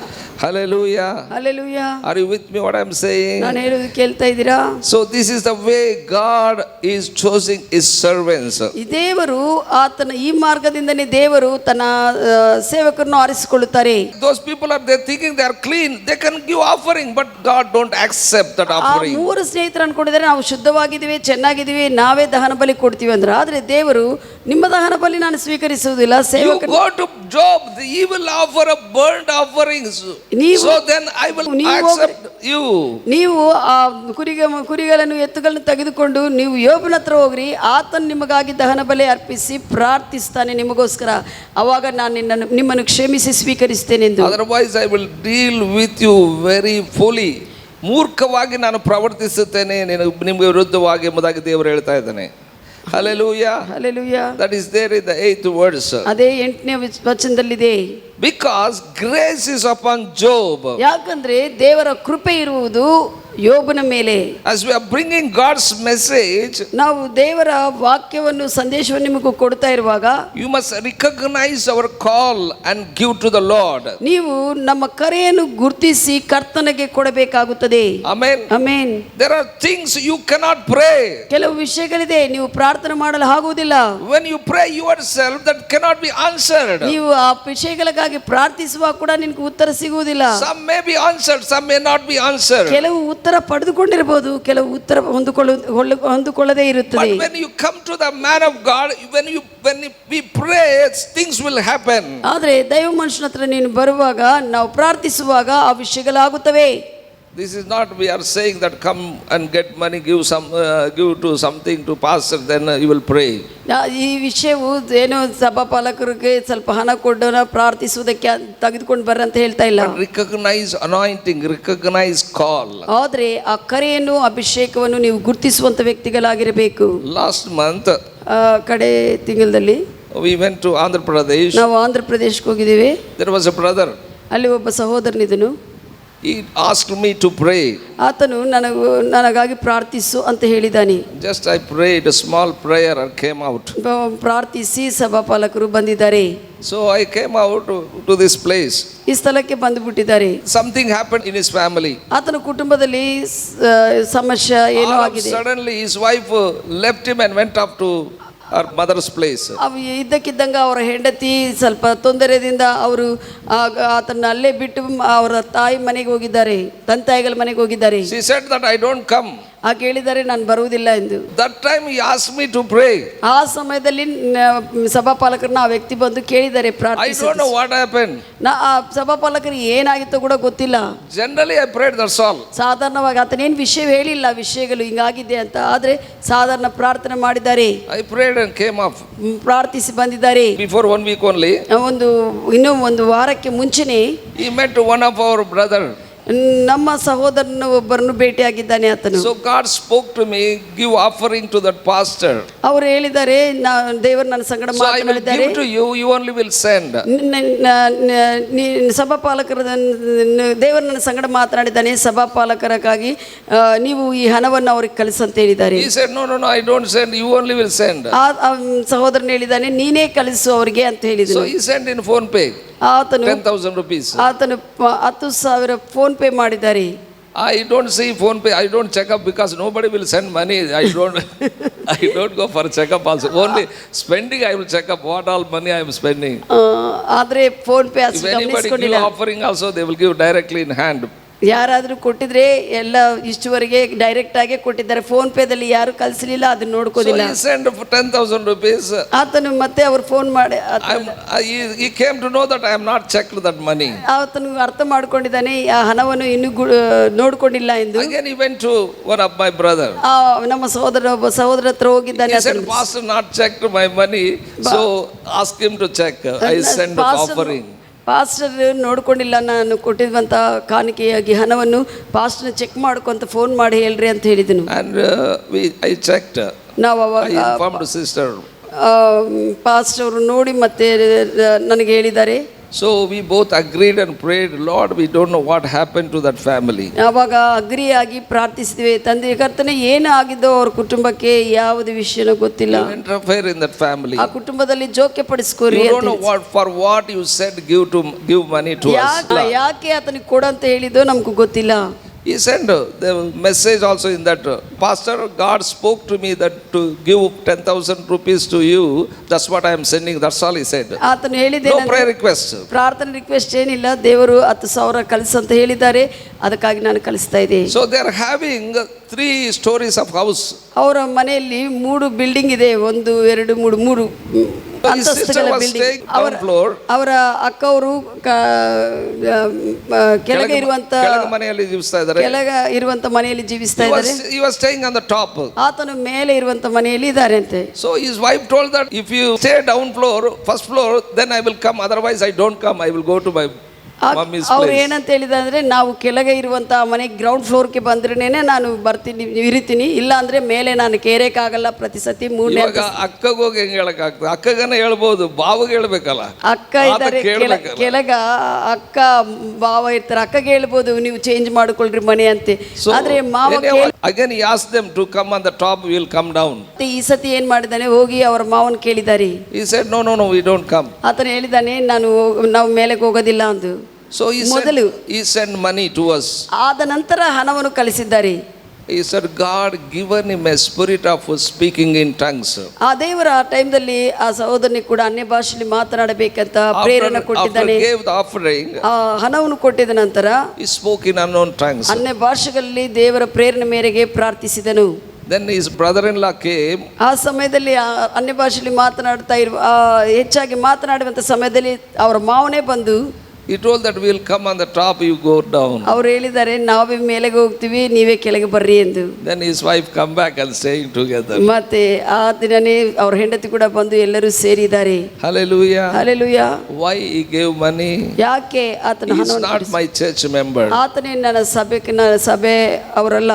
hallelujah, hallelujah. Are you with me what I am saying? ನಾನು ಹೇಳುವುದು ಕೇಳ್ತಾ ಇದ್ದೀರಾ? So this is the way God is choosing his servants. ಈ ದೇವರು ಆತನ ಈ ಮಾರ್ಗದಿಂದನೇ ದೇವರು ತನ್ನ ಸೇವಕರನ್ನು ಆರಿಸಿಕೊಳ್ಳುತ್ತಾರೆ. Those people are they thinking they are clean, they can give offering, but God don't accept that offering. ಆ ಮೂರು ಸ್ನೇಹಿತರು ಅನ್ಕೊಂಡಿದ್ದಾರೆ, ನಾವು ಶುದ್ಧವಾಗಿದ್ದೀವಿ, ಚೆನ್ನಾಗಿದ್ದೀವಿ, ನಾವೇ ದಹನ ಬಲಿ ಕೊಡ್ತೀವಿ ಅಂದ್ರೆ. ಆದ್ರೆ ದೇವರು, ನಿಮ್ಮ ದಹನ ಬಲಿ ನಾನು ಸ್ವೀಕರಿಸುವುದಿಲ್ಲ. ಸೇವಕರು, you go to Job, he will offer a burnt offerings. So then I will accept you. ನೀವು ಆ ಕುರಿಗಳನ್ನು ಎತ್ತುಗಳನ್ನು ತೆಗೆದುಕೊಂಡು ನೀವು ಯೋಬನ ಹತ್ರ ಹೋಗ್ರಿ, ಆತನು ನಿಮಗಾಗಿ ದಹನ ಬಲಿ ಅರ್ಪಿಸಿ ಪ್ರಾರ್ಥಿಸ್ತಾನೆ ನಿಮಗೋಸ್ಕರ, ಅವಾಗ ನಾನು ನಿಮ್ಮನ್ನು ಕ್ಷಮಿಸಿ ಸ್ವೀಕರಿಸ್ತೇನೆ ಎಂದು. Otherwise I will deal with you very fully. ಮೂರ್ಖವಾಗಿ ನಾನು ಪ್ರವರ್ತಿಸುತ್ತೇನೆ ನಿಮಗೆ ವಿರುದ್ಧವಾಗಿ ಎಂಬುದಾಗಿ ದೇವರು ಹೇಳ್ತಾ ಇದ್ದಾನೆ. Hallelujah, hallelujah. That is there in the 8th verse. ಅದೇ 8ನೇ ವಚನದಲ್ಲಿದೆ. Because grace is upon Job. ಯಾಕಂದ್ರೆ ದೇವರ ಕೃಪೆ ಇರುವುದು ಯೋಬನ ಮೇಲೆ. As we are bringing God's message, ನಾವು ದೇವರ ವಾಕ್ಯವನ್ನು ಸಂದೇಶವನ್ನು ನಿಮಗೆ ಕೊಡ್ತಾ ಇರುವಾಗ you must recognize our call and give to the Lord. ನೀವು ನಮ್ಮ ಕರೆಯನ್ನು ಗುರುತಿಸಿ ಕರ್ತನಿಗೆ ಕೊಡಬೇಕಾಗುತ್ತದೆ. Amen. Amen. There are things you cannot pray. ಕೆಲವು ವಿಷಯಗಳಿದೆ ನೀವು ಪ್ರಾರ್ಥನೆ ಮಾಡಲು ಆಗುವುದಿಲ್ಲ. When you pray yourself, that cannot be answered. ನೀವು ಆ ವಿಷಯಗಳಿಗಾಗಿ ಪ್ರಾರ್ಥಿಸುವಾಗ ಕೂಡ ನಿನಗೆ ಉತ್ತರ ಸಿಗುವುದಿಲ್ಲ. Some may be answered, some may not be answered. ಕೆಲವು ಉತ್ತರ ಪಡೆದುಕೊಂಡಿರಬಹುದು, ಕೆಲವು ಉತ್ತರ ಹೊಂದಿಕೊಳ್ಳದೇ ಇರುತ್ತದೆ. But when you come to the man of God, when we pray, things will happen. ಆದರೆ ದೈವ ಮನುಷ್ಯನ ಹತ್ರ ನೀನು ಬರುವಾಗ, ನಾವು ಪ್ರಾರ್ಥಿಸುವಾಗ ಆ ವಿಷಯಗಳಾಗುತ್ತವೆ. This is not we are saying that come and get money, give to something to pastor, then you will pray. ಈ ವಿಷಯವು ಏನೋ ಸಭಾಪಾಲಕರಿಗೆ ಸ್ವಲ್ಪ ಹಣ ಕೊಡೋಣ ಪ್ರಾರ್ಥಿಸುವುದಕ್ಕೆ ತೆಗೆದುಕೊಂಡು ಬರ್ರ ಅಂತ ಹೇಳ್ತಾ ಇಲ್ಲ. Recognize anointing, recognize call. ಆದರೆ ಆ ಕರೆಯನ್ನು ಅಭಿಷೇಕವನ್ನು ನೀವು ಗುರುತಿಸುವಂತ ವ್ಯಕ್ತಿಗಳಾಗಿರಬೇಕು. Last month ಕಡೆ ತಿಂಗಳಲ್ಲಿ we went to Andhra Pradesh. ನಾವು ಆಂಧ್ರ ಪ್ರದೇಶಕ್ಕೆ ಹೋಗಿದ್ದೀವಿ. There was a brother. ಅಲ್ಲಿ ಒಬ್ಬ ಸಹೋದರನಿದನು. He asked me to pray. ಆತನು ನನಗಾಗಿ ಪ್ರಾರ್ಥಿಸು ಅಂತ ಹೇಳಿದಾನೆ. Just I prayed a small prayer and came out. ಪ್ರಾರ್ಥಿಸಿ ಸಭಾಪಾಲಕರು ಬಂದಿದ್ದಾರೆ. So I came out to this place. ಈ ಸ್ಥಳಕ್ಕೆ ಬಂದುಬಿಟ್ಟಿದ್ದಾರೆ. Something happened in his family. ಆತನ ಕುಟುಂಬದಲ್ಲಿ ಸಮಸ್ಯೆ ಏನೋ ಆಗಿದೆ. Suddenly his wife left him and went up to her mother's place. ಇದ್ದಕ್ಕಿದ್ದಂಗೆ ಅವರ ಹೆಂಡತಿ ಸ್ವಲ್ಪ ತೊಂದರೆಯಿಂದ ಅವರು ಆತನ ಅಲ್ಲೇ ಬಿಟ್ಟು ಅವರ ತಾಯಿ ಮನೆಗೆ ಹೋಗಿದ್ದಾರೆ, ತಂತಾಯಿಗಳ ಮನೆಗೆ ಹೋಗಿದ್ದಾರೆ. She said that I don't come. ಹೇಳಿದ್ದಾರೆ ನಾನು ಬರುವುದಿಲ್ಲ ಎಂದು. That time he asked me to pray. ಆ ಸಮಯದಲ್ಲಿ ಸಭಾಪಾಲಕರನ್ನ ಆ ವ್ಯಕ್ತಿ ಬಂದು ಕೇಳಿದ್ದಾರೆ ಪ್ರಾರ್ಥಿಸಿ. I don't know what happened. ಆ ಸಭಾಪಾಲಕರಿಗೆ ಏನಾಗಿತ್ತು ಕೂಡ ಗೊತ್ತಿಲ್ಲ. Generally I prayed, that's all. ಸಾಧಾರಣವಾಗಿ ಆತನೇನು ವಿಷಯ ಹೇಳಿಲ್ಲ, ವಿಷಯಗಳು ಹಿಂಗಾಗಿದೆ ಅಂತ. ಆದ್ರೆ ಸಾಧಾರಣ ಪ್ರಾರ್ಥನೆ ಮಾಡಿದ್ದಾರೆ. I prayed and came up. ಪ್ರಾರ್ಥಿಸಿ ಬಂದಿದ್ದಾರೆ. Before 1 week only, ಇನ್ನೂ ಒಂದು ವಾರಕ್ಕೆ ಮುಂಚೆನೆ he met one of our brother. ನಮ್ಮ ಸಹೋದರನ ಒಬ್ಬರನ್ನು ಭೇಟಿಯಾಗಿದ್ದಾನೆ ಆತನು. So God spoke to me, give offering to that pastor. ಅವರು ಹೇಳಿದ್ದಾರೆ ದೇವರು ನನ್ನ ಸಂಗಡ ಮಾತನಾಡಿದ್ದಾರೆ. So I will give to you, you only will send. ಸಭಾಪಾಲಕರ ದೇವರು ನನ್ನ ಸಂಗಡ ಮಾತನಾಡಿದ್ದಾನೆ, ಸಭಾಪಾಲಕರಿಗಾಗಿ ನೀವು ಈ ಹಣವನ್ನು ಅವ್ರಿಗೆ ಕಳಿಸಂತ ಹೇಳಿದ್ದಾರೆ. He said no, I don't send, you only will send. ಆ ಸಹೋದರನ ಹೇಳಿದ್ದಾನೆ ನೀನೇ ಕಳಿಸು ಅವರಿಗೆ ಅಂತ ಹೇಳಿದ್ರು. So he sent in phone pay. ಆತನು 10,000 rupees. ಆತನು 10,000 ಫೋನ್ ಪೇ ಮಾಡಿದ್ದಾರೆ. I don't see phone pay, I don't check up because nobody will send money. I don't go for check up also. Only spending I will check up what all money I am spending. ಆದ್ರೆ phone pay If anybody give offering also, they will give directly in hand. ಯಾರಾದರೂ ಕೊಟ್ಟಿದ್ರೆ ಎಲ್ಲ ಇಷ್ಟುವರೆಗೆ direct ಆಗಿ ಕೊಟ್ಟಿದ್ದಾರೆ. Phone ಪೇದಲ್ಲಿ ಯಾರು ಕಳಿಸಲಿಲ್ಲ, ಅದನ್ನ ನೋಡ್ಕೋದಿಲ್ಲ. So he sent for 10,000 rupees. ಆತನು ಮತ್ತೆ ಅವ್ರು ಫೋನ್ ಮಾಡಿ he came to know that I am not checked that money. ಆತನು ಅರ್ಥ ಮಾಡ್ಕೊಂಡಿದ್ದಾನೆ ಆ ಹಣವನ್ನು ಇನ್ನೂ ನೋಡ್ಕೊಂಡಿಲ್ಲ ಎಂದು. Again he went to one of my brother. ನಮ್ಮ ಒಬ್ಬ ಸಹೋದರ ಹತ್ರ ಹೋಗಿದ್ದಾನೆ. He said pastor not checked my money, so ask him to check. I send offering. Pastor ನೋಡ್ಕೊಂಡಿಲ್ಲ, ನಾನು ಕೊಟ್ಟಿರುವಂಥ ಕಾಣಿಕೆಯಾಗಿ ಹಣವನ್ನು ಪಾಸ್ಟರ್ನ ಚೆಕ್ ಮಾಡ್ಕೊಂತ ಫೋನ್ ಮಾಡಿ ಹೇಳ್ರಿ ಅಂತ ಹೇಳಿದನು. And I checked. ನಾವು ಅವಾಗ I informed sister. ಪಾಸ್ಟರ್ ಅವರು ನೋಡಿ ಮತ್ತೆ ನನಗೆ ಹೇಳಿದ್ದಾರೆ. So we both agreed and prayed, Lord, we don't know what happened to that family. ಆವಾಗ ಅಗ್ರಿಯಾಗಿ ಪ್ರಾರ್ಥಿಸಿದ್ವಿ, ತಂದೆ ಕರ್ತನೆ ಏನಾಗಿದ್ದೋ ಅವ್ರ ಕುಟುಂಬಕ್ಕೆ ಯಾವುದೇ ವಿಷಯನೂ ಗೊತ್ತಿಲ್ಲ. Interfere in that family. ಆ ಕುಟುಂಬದಲ್ಲಿ ಜೋಕ್ಯ ಪಡಿಸ್ಕೋರಿ. You don't know what you said give money to us. ಯಾಕೆ ಆತನಿಗೆ ಕೊಡಂತ ಹೇಳಿದೋ ನಮಗೂ ಗೊತ್ತಿಲ್ಲ. He sent the message also in that, Pastor, God spoke to me that to give 10,000 rupees to you, that's what I am sending, that's all he said. ಆತನು ಹೇಳಿದೆ No prayer request. ಪ್ರಾರ್ಥನೆ request ಏನಿಲ್ಲ, ದೇವರು 10,000 ಕಳಿಸಂತ ಹೇಳಿದ್ದಾರೆ, ಅದಕ್ಕಾಗಿ ನಾನು ಕಳಿಸ್ತಾ ಇದ್ದೀನಿ. So they are having 3 stories of house. ಅವರ ಮನೆಯಲ್ಲಿ 3 ಬಿಲ್ಡಿಂಗ್ ಇದೆ, 1 2 3 ಅಂತಸ್ತುಗಳ ಬಿಲ್ಡಿಂಗ್. ಅವರ ಅಕ್ಕವರು ಕೆಳಗೆ ಇರುವಂತ ಮನೆಯಲ್ಲಿ ಜೀವಿಸ್ತಾ ಇದ್ದಾರೆ, ಕೆಳಗೆ ಇರುವಂತ ಮನೆಯಲ್ಲಿ ಜೀವಿಸ್ತಾ ಇದ್ದಾರೆ. He was staying on the top. ಆತನು ಮೇಲೆ ಇರುವಂತ ಮನೆಯಲ್ಲಿ ಇದ್ದಾರೆ ಅಂತೆ. So his wife told that if you stay down floor, first floor, then I will come, otherwise I don't come, I will go to my mommy's ಅವ್ರು place. ಏನಂತ ಹೇಳಿದ ಅಂದ್ರೆ ನಾವು ಕೆಳಗೆ ಇರುವಂತ ಮನೆ ಗ್ರೌಂಡ್ ಫ್ಲೋರ್ಗೆ ಬಂದ್ರೇನೆ ನಾನು ಬರ್ತೀನಿ ಇರಿತೀನಿ, ಇಲ್ಲ ಅಂದ್ರೆ ಮೇಲೆ ನಾನು ಕೇರಕ್ಕಾಗಲ್ಲ. ಪ್ರತಿ ಸತಿ ಮೂರನೇ ಇವಾಗ ಅಕ್ಕಗೆ ಹೋಗಿ ಹೆಂಗ್ ಹೇಳಕ್ಕಾಗ್ತದೆ? ಅಕ್ಕಗನ ಹೇಳ್ಬೋದು, ಬಾವಗೆ ಹೇಳ್ಬೇಕಲ್ಲ. ಅಕ್ಕ ಇದ್ದಾರೆ ಕೆಳಗ ಅಕ್ಕ ಭಾವ ಇರ್ತಾರೆ, ಅಕ್ಕಗೆ ಹೇಳ್ಬೋದು ನೀವು ಚೇಂಜ್ ಮಾಡ್ಕೊಳ್ರಿ ಮನೆ ಅಂತೆ. ಆದ್ರೆ ಮಾವ again he asked them to come on the top, we will come down. ಈ ಸತಿ ಏನ್ ಮಾಡಿದಾನೆ, ಹೋಗಿ ಅವರ ಮಾವನ್ ಕೇಳಿದಾರೆ. He said no we don't come. ಆತನ ಹೇಳಿದಾನೆ ನಾವು ಮೇಲೆಗೆ ಹೋಗೋದಿಲ್ಲ ಅಂದು. So he sent money to us. ಆದ ನಂತರ ಹಣವನ್ನು ಕಳಿಸಿದ್ದಾರೆ. He said God given him a spirit of speaking in tongues. ಆ ದೇವರ ಆ ಟೈಮ್ದಲ್ಲಿ ಆ ಸಹೋದರನಿಗೆ ಕೂಡ ಅನ್ಯ ಭಾಷೆಯಲ್ಲಿ ಮಾತನಾಡಬೇಕಂತ ಪ್ರೇರಣೆ ಕೊಟ್ಟಿದ್ದಾನೆ. After gave the offering, ಆ ಹಣವನ್ನು ಕೊಟ್ಟಿದ ನಂತರ he spoke in unknown tongues. ಅನ್ಯ ಭಾಷೆಗಳಲ್ಲಿ ದೇವರ ಪ್ರೇರಣೆ ಮೇರೆಗೆ ಪ್ರಾರ್ಥಿಸಿದನು. Then his brother-in-law came. ಆ ಸಮಯದಲ್ಲಿ ಅನ್ಯ ಭಾಷೆಯಲ್ಲಿ ಮಾತನಾಡ್ತಾ ಇರುವ ಹೆಚ್ಚಾಗಿ ಮಾತನಾಡುವಂತ ಸಮಯದಲ್ಲಿ ಅವರ ಮಾವನೇ ಬಂದು He told that we will come on the top, you go down. ಅವ್ರು ಹೇಳಿದ್ದಾರೆ ನಾವೇ ಮೇಲೆಗೆ ಹೋಗ್ತೀವಿ, ನೀವೇ ಕೆಳಗೆ ಬರ್ರಿ ಎಂದು. Then his wife come back and staying together. ಮತ್ತೆ ಆ ದಿನನೇ ಅವ್ರ ಹೆಂಡತಿ ಕೂಡ ಬಂದು ಎಲ್ಲರೂ ಸೇರಿದ್ದಾರೆ. Hallelujah. Hallelujah. Why he gave money? ಯಾಕೆ ಆತನ He is not my church member. ಆತನೇ ನನ್ನ ಸಭೆ ಅವರಲ್ಲ.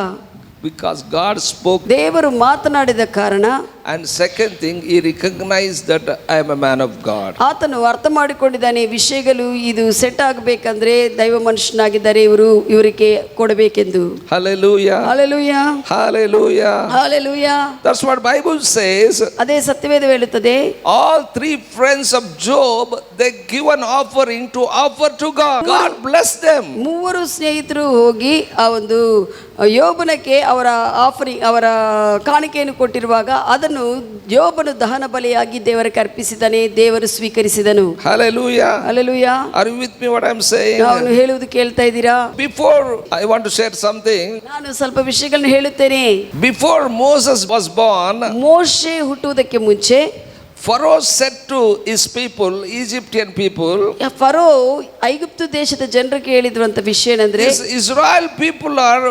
Because God spoke. ದೇವರು ಮಾತನಾಡಿದ ಕಾರಣ. And second thing, he recognized that I am a man of God. ಆತನು ಅರ್ಥ ಮಾಡಿಕೊಂಡಿದ್ದಾನೆ ವಿಷಯಗಳು ಇದು ಸೆಟ್ ಆಗಬೇಕಂದ್ರೆ ದೈವ ಮನುಷ್ಯನಾಗಿದ್ದಾರೆ ಇವರಿಗೆ ಕೊಡಬೇಕೆಂದು. Hallelujah. Hallelujah. Hallelujah. Hallelujah. That's what Bible says. ಅದೇ ಸತ್ಯವೇದ ಹೇಳುತ್ತದೆ. All three friends of Job, they give an offering to offer to God. God bless them. ಮೂವರು ಸ್ನೇಹಿತರು ಹೋಗಿ ಆ ಒಂದು ಯೋಬನಕ್ಕೆ ಅವರ ಆಫರಿಂಗ್ ಅವರ ಕಾಣಿಕೆಯನ್ನು ಕೊಟ್ಟಿರುವಾಗ ಅದನ್ನು ಯೋಬನು ದಹನ ಬಲಿಯಾಗಿ ದೇವರಿಗೆ ಅರ್ಪಿಸಿದನೆ, ದೇವರು ಸ್ವೀಕರಿಸಿದನು. Hallelujah. Hallelujah. Are you with me what I am saying? ನಾನು ಹೇಳುವುದು ಕೇಳ್ತಾ ಇದ್ದೀರಾ? Before I want to share something. ನಾನು ಸ್ವಲ್ಪ ವಿಷಯಗಳನ್ನು ಹೇಳುತ್ತೇನೆ. Before Moses was born, ಮೋಶೆ ಹುಟ್ಟುವುದಕ್ಕೆ ಮುಂಚೆ Pharaoh said to his people, Egyptian people, furrow ಐಗುಪ್ತ ದೇಶದ ಜನರಿಗೆ ಹೇಳಿದ್ರಂತ ವಿಷಯ ಏನಂದ್ರೆ, Israel people are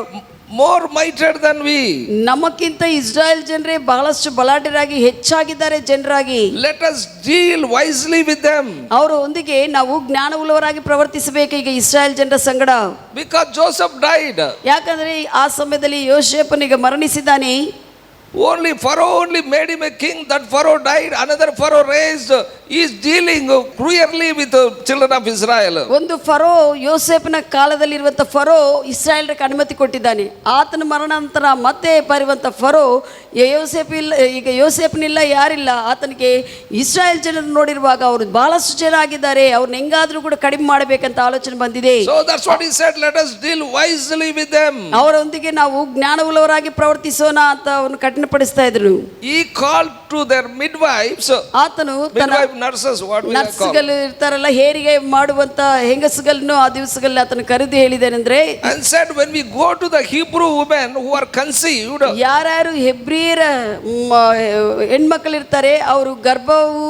more mightier than we. ನಮಕ್ಕಿಂತ Israel ಜನರೇ ಬಹಳಷ್ಟು ಬಲಾಢ್ಯರಾಗಿ ಹೆಚ್ಚಾಗಿದ್ದಾರೆ ಜನರಾಗಿ. Let us deal wisely with them. ಅವರ ಒಂದಿಗೆ ನಾವು ಜ್ಞಾನವುಳ್ಳವರಾಗಿ ಪ್ರವರ್ತಿಸಬೇಕು ಈಗ ಇಸ್ರಾಯೇಲ್ ಜನರ ಸಂಗಡ. Because Joseph died. ಯಾಕಂದ್ರೆ ಆ ಸಮಯದಲ್ಲಿ ಯೋಸೇಫನಿಗೆ ಮರಣಿಸಿದ್ದಾನೆ. Only Pharaoh only made him a king. That Pharaoh died. Another Pharaoh raised. He is dealing cruelly with the children of Israel. ಒಂದು ಫರೋ ಯೋಸೇಫನ ಕಾಲದಲ್ಲಿರುವಂತ ಫರೋ ಇಸ್ರಾಯೇಲ್ರಿಗೆ ಅನುಮತಿ ಕೊಟ್ಟಿದ್ದಾನೆ. ಆತನ ಮರಣ ನಂತರ ಮತ್ತೆ ಬರುವಂತ ಫರೋ ಯೋಸೇಫ್ ಇಲ್ಲ, ಈಗ ಯೋಸೇಫನಿಲ್ಲ, ಯಾರಿಲ್ಲ. ಆತನಿಗೆ ಇಸ್ರಾಯೇಲ್ ಜನರನ್ನು ನೋಡಿರುವಾಗ ಅವರು ಬಹಳಷ್ಟು ಜನ ಆಗಿದ್ದಾರೆ, ಅವ್ರನ್ನ ಹೆಂಗಾದ್ರೂ ಕೂಡ ಕಡಿಮೆ ಮಾಡಬೇಕಂತ ಆಲೋಚನೆ ಬಂದಿದೆ. So that's what he said. Let us deal wisely with them. ಅವರೊಂದಿಗೆ ನಾವು ಜ್ಞಾನವುಳ್ಳವರಾಗಿ ಪ್ರವರ್ತಿಸೋಣ ಅಂತ ಅವನು ಕಠಿಣಪಡಿಸ್ತಾ ಇದ್ರು. He called to their midwives. ಆತನು nurses, what we call ನರ್ಸ್ಗಳು ಇರ್ತಾರಲ್ಲ, ಹೇರಿಗೆ ಮಾಡುವಂತ ಹೆಂಗಸುಗಳನ್ನು ಆ ದಿವಸಗಳಲ್ಲಿ ಆತನು ಕರೆದು ಹೇಳಿದೇನೆಂದ್ರೆ, and said when we go to the Hebrew women who are conceived, ಯಾರ್ಯಾರು ಹೆಬ್ರಿಯರ ಹೆಣ್ಮಕ್ಳು ಇರ್ತಾರೆ ಅವರು ಗರ್ಭವು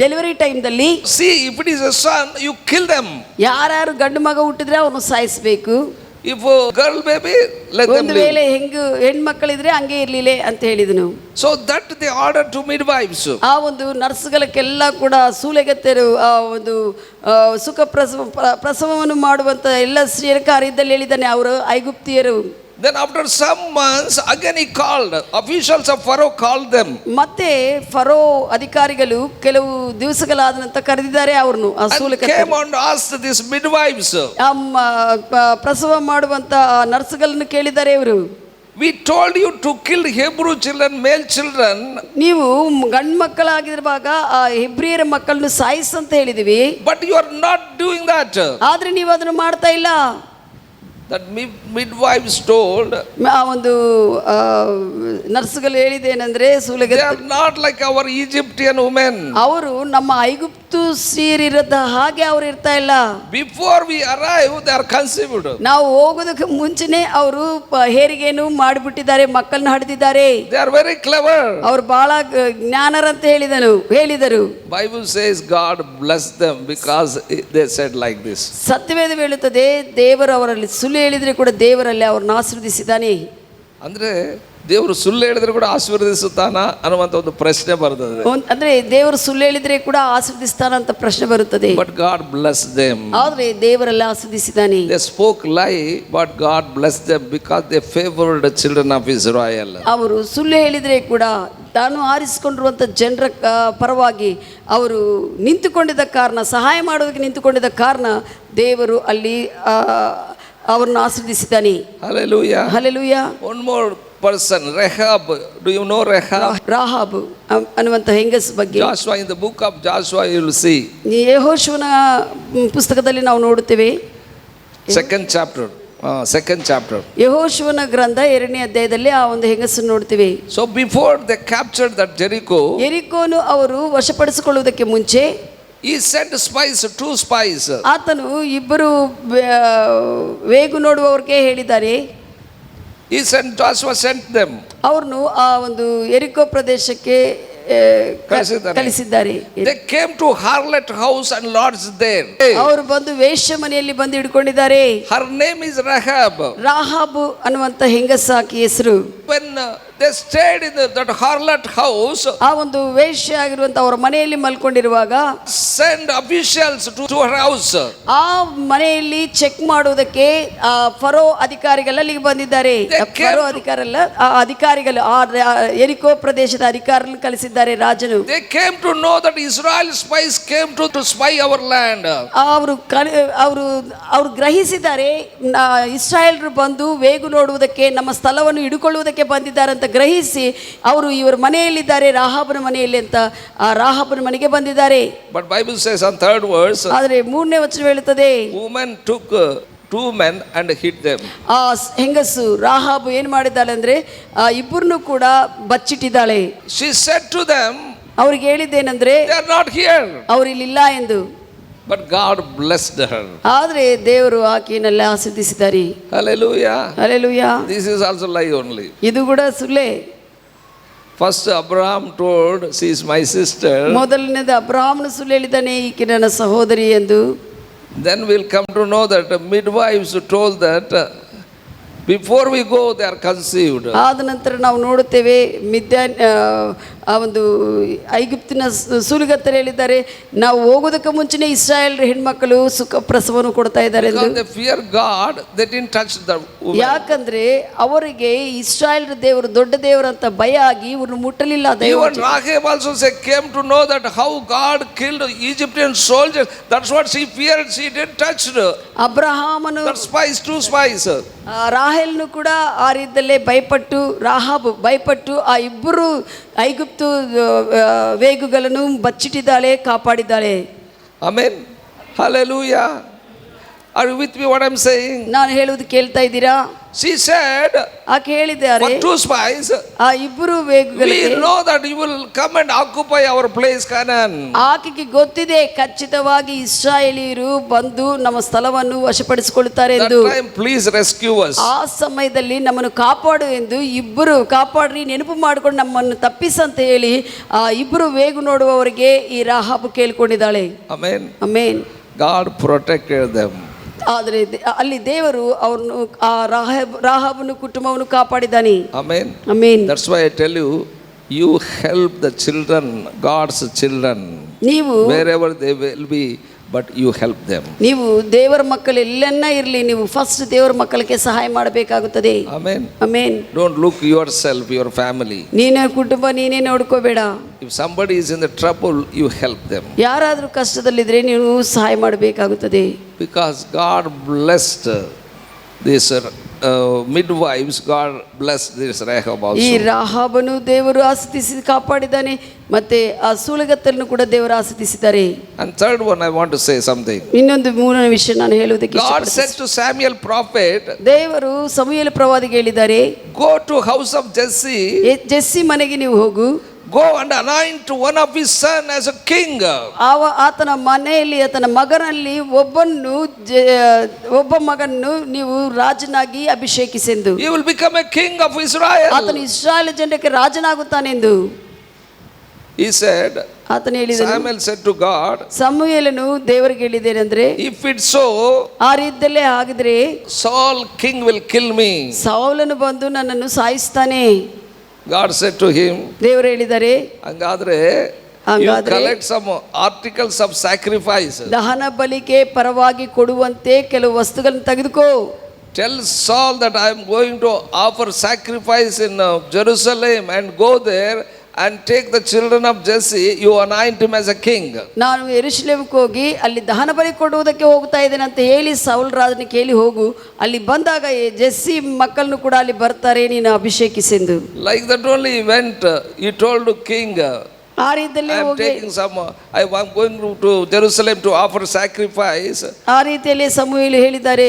delivery ಟೈಮ್ದಲ್ಲಿ, see if it is a son you kill them. ಯಾರ್ಯಾರು ಗಂಡು ಮಗ ಹುಟ್ಟಿದ್ರೆ ಅವನು ಸಾಯಿಸಬೇಕು. If a girl baby, let them ಒಂದು live. ವೇಳೆ ಹೆಣ್ಮಕ್ಕಳಿದ್ರೆ ಹಂಗೆ ಇರ್ಲಿಲ್ಲ ಅಂತ ಹೇಳಿದನು. So that they ordered to midwives. ಆ ಒಂದು ನರ್ಸ್ಗಳಕ್ಕೆಲ್ಲ ಕೂಡ ಸೂಲೆಗತ್ತೆರು ಆ ಒಂದು ಸುಖ ಪ್ರಸವವನ್ನು ಮಾಡುವಂತ ಎಲ್ಲ ಸ್ತ್ರೀಯರ ಕಾರ್ಯದಲ್ಲಿ ಹೇಳಿದ್ದಾನೆ ಅವರು ಐಗುಪ್ತಿಯರು. Then after some months again he called, officials of Pharaoh called them. ಮತ್ತೆ ಫರೋ ಅಧಿಕಾರಿಗಳು ಕೆಲವು ದಿವಸಗಳಾದ ನಂತರ ಕರೆದಿದ್ದಾರೆ ಅವ್ರನ್ನು ಆ ಸೂಲೆಗತ್ತೆ. Came and asked these midwives. ಪ್ರಸವ ಮಾಡುವಂತ ನರ್ಸ್ಗಳನ್ನು ಕೇಳಿದ್ದಾರೆ ಇವರು. We told you to kill Hebrew children, male children. ನೀವು ಗಂಡು ಮಕ್ಕಳಾಗಿರುವಾಗ ಆ ಹೆಬ್ರಿಯರ ಮಕ್ಕಳನ್ನು ಸಾಯಿಸ್ ಅಂತ ಹೇಳಿದಿವಿ. But you are not doing that. ಆದ್ರೆ ನೀವು ಅದನ್ನು ಮಾಡ್ತಾ ಇಲ್ಲ. That midwives told, ಆ ಒಂದು ನರ್ಸ್ಗಳು ಹೇಳಿದೇನೆಂದ್ರೆ they are not like our Egyptian women. ಅವರು ನಮ್ಮ ಐಗುಪ್ತು ಸ್ತ್ರೀಯರಿರದ ಹಾಗೆ ಅವರು ಇರ್ತಾ ಇಲ್ಲ. Before we arrive they are conceived. ನಾವು ಹೋಗೋದಕ್ಕೆ ಮುಂಚೆನೆ ಅವರು ಹೇರಿಗೆಯನ್ನು ಮಾಡಿಬಿಟ್ಟಿದ್ದಾರೆ, ಮಕ್ಕಳನ್ನ ಹಡೆದಿದ್ದಾರೆ. They are very clever. ಅವರು ಬಹಳ ಜ್ಞಾನರಂತ ಹೇಳಿದರು. Bible says God blessed them because they said like this. ಸತ್ಯವೇದ ಹೇಳುತ್ತದೆ ದೇವರು ಅವರಲ್ಲಿ ಸುಳ್ಳು ಹೇಳಿದ್ರೆ ಕೂಡ ದೇವರಲ್ಲಿ ಅವರನ್ನು ಆಶೀರ್ವದಿಸಿದ್ದಾನೆ. ಅಂದ್ರೆ ದೇವರು ಸುಳ್ಳು ಹೇಳಿದ್ರೆ ಕೂಡ ಆಶೀರ್ವದಿಸುತ್ತಾನ ಅನ್ನುವಂಥ ಒಂದು ಪ್ರಶ್ನೆ ಬರ್ತದೆ. ಅಂದ್ರೆ ದೇವರು ಸುಳ್ಳು ಹೇಳಿದ್ರೆ ಕೂಡ ಆಶೀರ್ವದಿಸ್ತಾನ ಅಂತ ಪ್ರಶ್ನೆ ಬರುತ್ತದೆ. But god bless them. ಆದ್ರೆ ದೇವರೆಲ್ಲ ಆಶೀರ್ವದಿಸಿದ್ದಾನೆ. They spoke lie, but God blessed them because they favored the children of Israel. ಅವರು ಸುಳ್ಳು ಹೇಳಿದ್ರೆ ಕೂಡ ತಾನು ಆರಿಸಿಕೊಂಡಿರುವಂಥ ಜನರ ಪರವಾಗಿ ಅವರು ನಿಂತುಕೊಂಡಿದ್ದ ಕಾರಣ, ಸಹಾಯ ಮಾಡೋದಕ್ಕೆ ನಿಂತುಕೊಂಡಿದ್ದ ಕಾರಣ ದೇವರು ಅಲ್ಲಿ ಅವರನ್ನು ಆಶೀರ್ವದಿಸಿದ್ದಾನೆ. Hallelujah. Hallelujah. One more person, Rahab. Do you know Rahab? ರಾಹಾಬ್ ಅನ್ನುವಂಥ ಹೆಂಗಸ್ ಬಗ್ಗೆ Joshua, in the book of Joshua you will see. ಯೆಹೋಶುವನ ಪುಸ್ತಕದಲ್ಲಿ ನಾವು ನೋಡುತ್ತೇವೆ. Second chapter. ಯೆಹೋಶುವನ ಗ್ರಂಥ 2ನೇ ಅಧ್ಯಾಯದಲ್ಲಿ ಆ ಒಂದು ಹೆಂಗಸನ್ನು ನೋಡ್ತೀವಿ. So before they captured that Jericho, ಯೆರಿಕೋನು ಅವರು ವಶಪಡಿಸಿಕೊಳ್ಳುವುದಕ್ಕೆ ಮುಂಚೆ he sent spies, 2 spies. ಆತನು ಇಬ್ಬರು ವೇಗು ನೋಡುವವರಿಗೆ ಹೇಳಿದ್ದಾರೆ. Joshua sent them. ಅವ್ರನ್ನು ಆ ಒಂದು ಯೆರಿಕೋ ಪ್ರದೇಶಕ್ಕೆ ಕಳಿಸಿದ್ದಾರೆ. They came to harlot house and lodged there. ಅವರು ಬಂದು ವೇಶ್ಯ ಮನೆಯಲ್ಲಿ ಬಂದು ಹಿಡ್ಕೊಂಡಿದ್ದಾರೆ. Her name is Rahab. ರಾಹಾಬ್ ಅನ್ನುವಂಥ ಹೆಂಗಸಾಕಿ ಹೆಸರು. When they stayed in that harlot house, ಆ ಒಂದು ವೇಶ್ಯ ಆಗಿರುವಂತ ಅವರ ಮನೆಯಲ್ಲಿ ಮಲ್ಕೊಂಡಿರುವಾಗ send officials to her house. ಆ ಮನೆಯಲ್ಲಿ ಚೆಕ್ ಮಾಡುವುದಕ್ಕೆ ಫರೋ ಅಧಿಕಾರಿಗಳು ಅಲ್ಲಿಗೆ ಬಂದಿದ್ದಾರೆ. ಫರೋ ಅಧಿಕಾರಿಗಳು ಆ ಯೆರಿಕೋ ಪ್ರದೇಶದ ಅಧಿಕಾರಿಗಳನ್ನು ಕಳಿಸಿದ್ದಾರೆ ರಾಜನು. They came to know that Israel spies came to spy our land. ಅವರು ಗ್ರಹಿಸಿದ್ದಾರೆ, ಇಸ್ರಾಯೇಲ್ರು ಬಂದು ವೇಗು ನೋಡುವುದಕ್ಕೆ, ನಮ್ಮ ಸ್ಥಳವನ್ನು ಹಿಡ್ಕೊಳ್ಳುವುದಕ್ಕೆ ಬಂದಿದ್ದಾರೆ ಅಂತ ಗ್ರಹಿಸಿ ಅವರು ಇವರ ಮನೆಯಲ್ಲಿದ್ದಾರೆ, ರಾಹಾಬನ ಮನೆಯಲ್ಲಿ ಅಂತ ಆ ರಾಹಾಬನ ಮನೆಗೆ ಬಂದಿದ್ದಾರೆ. But Bible says on 3rd verse, ಆದರೆ 3ನೇ ವಚನ ಹೇಳುತ್ತದೆ, woman took 2 men and hid them. ಆ ಹೆಂಗಸು ರಾಹಾಬು ಏನು ಮಾಡಿದ್ದಾಳೆ ಅಂದ್ರೆ ಇಬ್ಬರನ್ನು ಕೂಡ ಬಚ್ಚಿಟ್ಟಿದ್ದಾಳೆ. She said to them, ಅವ್ರಿಗೆ ಹೇಳಿದ್ದೇನೆಂದ್ರೆ they are not here. ಅವರು ಇಲ್ಲಿಲ್ಲ ಎಂದು. But God blessed her. ಆದರೆ ದೇವರು ಆಕೆಯನ್ನೆಲ್ಲ ಆಶೀರ್ವದಿಸಿದ್ದಾರೆ. Hallelujah. Hallelujah. This is also lie only. ಇದು ಕೂಡ ಸುಳ್ಳೇ. First Abraham told, she is my sister. ಮೊದಲನೇದು ಅಬ್ರಹಾಮನು ಸುಳ್ಳು ಹೇಳಿದ್ದಾನೆ, ಈಕೆ ನನ್ನ ಸಹೋದರಿ ಎಂದು. Then we'll come to know that midwives told that before we go they are conceived. ಆದ ನಂತರ ನಾವು ನೋಡುತ್ತೇವೆ ಆ ಒಂದು ಐಗುಪ್ತಿನ ಸುಲಿಗತ್ತರು ಹೇಳಿದ್ದಾರೆ, ನಾವು ಹೋಗೋದಕ್ಕೆ ಮುಂಚೆನೇ ಇಸ್ರಾಯೇಲ್ ಹೆಣ್ಮಕ್ಕಳು ಸುಖ ಪ್ರಸವವನ್ನು ಕೊಡ್ತಾ ಇದ್ದಾರೆ ಎಂದು. They fear God, they didn't touch the woman. ಯಾಕಂದ್ರೆ ಅವರಿಗೆ ಇಸ್ರಾಯೇಲ್ ದೇವರು ದೊಡ್ಡ ದೇವರು ಅಂತ ಭಯ ಆಗಿ ಇವ್ರನ್ನು ಮುಟ್ಟಲಿಲ್ಲ. Even Rahab also came to know that how God killed Egyptian soldiers. That's what she feared. She didn't touch ಅಬ್ರಹಾಮನು that spies, 2 spies. ರಾಹೇಲ್ನು ಕೂಡ ಆ ರೀತಿಯಲ್ಲೇ ರಾಹಾಬ್ ಭಯಪಟ್ಟು ಆ ಇಬ್ಬರು ಐಗುಪ್ತು ವೇಗುಗಳನ್ನು ಬಚ್ಚಿಟ್ಟಿದ್ದಾಳೆ, ಕಾಪಾಡಿದ್ದಾಳೆ. Amen. Hallelujah. Are you with me what I'm saying? ನಾನು ಹೇಳುವುದು ಕೇಳ್ತಾ ಇದ್ದೀರಾ? She said, ಆಕೆ ಹೇಳಿದ್ದಾರೆ, for 2 spies, ಆ ಇಬ್ಬರು ವೇಗುಗಳಿಗೆ, we know that you will come and occupy our place Canaan. ಆಕೆಗೆ ಗೊತ್ತಿದೆ ಖಚಿತವಾಗಿ ಇಸ್ರಾಯೇಲಿಯರು ಬಂದು ನಮ್ಮ ಸ್ಥಳವನ್ನು ವಶಪಡಿಸಿಕೊಳ್ಳುತ್ತಾರೆ ಎಂದು. That time please rescue us. ಆ ಸಮಯದಲ್ಲಿ ನಮ್ಮನ್ನು ಕಾಪಾಡು ಎಂದು ಇಬ್ಬರು ಕಾಪಾಡ್ರಿ, ನೆನಪು ಮಾಡಿಕೊಂಡು ನಮ್ಮನ್ನು ತಪ್ಪಿಸಂತ ಹೇಳಿ ಆ ಇಬ್ಬರು ವೇಗು ನೋಡುವವರಿಗೆ ಈ ರಾಹಾಬ್ ಕೇಳಿಕೊಂಡಿದ್ದಾಳೆ. Amen. Amen. God protected them. ಆದರೆ ಅಲ್ಲಿ ದೇವರು ಅವರನ್ನು ಆ ರಾಹಾಬನ ಕುಟುಂಬವನ್ನು ಕಾಪಾಡಿದ್ದಾನೆ. Amen. Amen. That's why I tell you, you help the children, God's children, ನೀವು wherever they will be, but you help them. ನೀವು ದೇವರ ಮಕ್ಕಳು ಎಲ್ಲನ್ನ ಇರಲಿ, ನೀವು ಫಸ್ಟ್ ದೇವರ ಮಕ್ಕಳಿಗೆ ಸಹಾಯ ಮಾಡಬೇಕಾಗುತ್ತದೆ. Amen. Amen. Don't look yourself, your family. ನೀನೇ ಕುಟುಂಬ ನೀನೇ ನೋಡ್ಕೋಬೇಡ. If somebody is in the trouble, you help them. ಯಾರಾದರೂ ಕಷ್ಟದಲ್ಲಿದ್ರೆ ನೀವು ಸಹಾಯ ಮಾಡಬೇಕಾಗುತ್ತದೆ. Because God blessed these midwives, God blessed this Rahab also. ಈ ರಾಹಾಬನು ದೇವರು ಆಶೀರ್ವದಿಸಿ ಕಾಪಾಡಿದ್ದಾನೆ, ಮತ್ತೆ ಆ ಸುಲಿಗತ್ತನ್ನು ಕೂಡ ದೇವರು ಆಶೀರ್ವದಿಸಿದ್ದಾರೆ. And third one, I want to say something. ಇನ್ನೊಂದು ಮೂರನೇ ವಿಷಯ ನಾನು ಹೇಳುವುದಕ್ಕೆ God said to Samuel prophet, ದೇವರು ಸಮುವೇಲ ಪ್ರವಾದಿಗೆ ಹೇಳಿದ್ದಾರೆ, go to house of Jesse, Jessie ಮನೆಗೆ ನೀವು ಹೋಗು, go and anoint one of his son as a king. ಆತನ ಮನೆಯಲ್ಲಿ ಆತನ ಮಗನಲ್ಲಿ ಒಬ್ಬ ಮಗನ್ನು ನೀವು ರಾಜನಾಗಿ ಅಭಿಷೇಕಿಸೆಂದು. He will become a king of Israel. ಆತನು ಇಸ್ರಾಯೇಲ್ ಜನರಿಗೆ ರಾಜನಾಗುತ್ತಾನೆಂದು. He said, ಆತನು ಹೇಳಿದನು, Samuel said to God, ಸಮುವೇಲನು ದೇವರಿಗೆ ಹೇಳಿದ್ದೇನೆಂದ್ರೆ, if it's so, ಆ ರೀತಿಯಲ್ಲೇ ಆಗಿದ್ರೆ Saul king will kill me. ಸೌಲನು ಬಂದು ನನ್ನನ್ನು ಸಾಯಿಸ್ತಾನೆ. God said to him, ದೇವರು ಹೇಳಿದ್ದಾರೆ, ಹಂಗಾದ್ರೆ you ಹಂಗಾದ್ರೆ collect some articles of sacrifice. ದಹನ ಬಲಿಗೆ ಪರವಾಗಿ ಕೊಡುವಂತೆ ಕೆಲವು ವಸ್ತುಗಳನ್ನು ತೆಗೆದುಕೋ. Tell Saul that I am going to offer sacrifice in Jerusalem and go there and take the children of Jesse, you anoint him as a king. ನಾನು ಯೆರೂಸಲೇಮಿಗೆ ಹೋಗಿ ಅಲ್ಲಿ ದಹನ ಬಲಿ ಕೊಡುವುದಕ್ಕೆ ಹೋಗ್ತಾ ಇದ್ದೇನೆ ಅಂತ ಹೇಳಿ ಸೌಲ್ ರಾಜನ ಕೇಳಿ ಹೋಗು. ಅಲ್ಲಿ ಬಂದಾಗ ಜೆಸ್ಸಿ ಮಕ್ಕಳನ್ನು ಕೂಡ ಅಲ್ಲಿ ಬರ್ತಾರೆ, ನೀನು ಅಭಿಷೇಕಿಸೆಂದು. Like that only he went, he told the king, ಆ ರೀತಿಯಲ್ಲಿ I am ಹೋಗಿ taking some, I am going to Jerusalem to offer sacrifice. ಆ ರೀತಿಯಲ್ಲಿ ಸಮುವೇಲ ಹೇಳಿದ್ದಾರೆ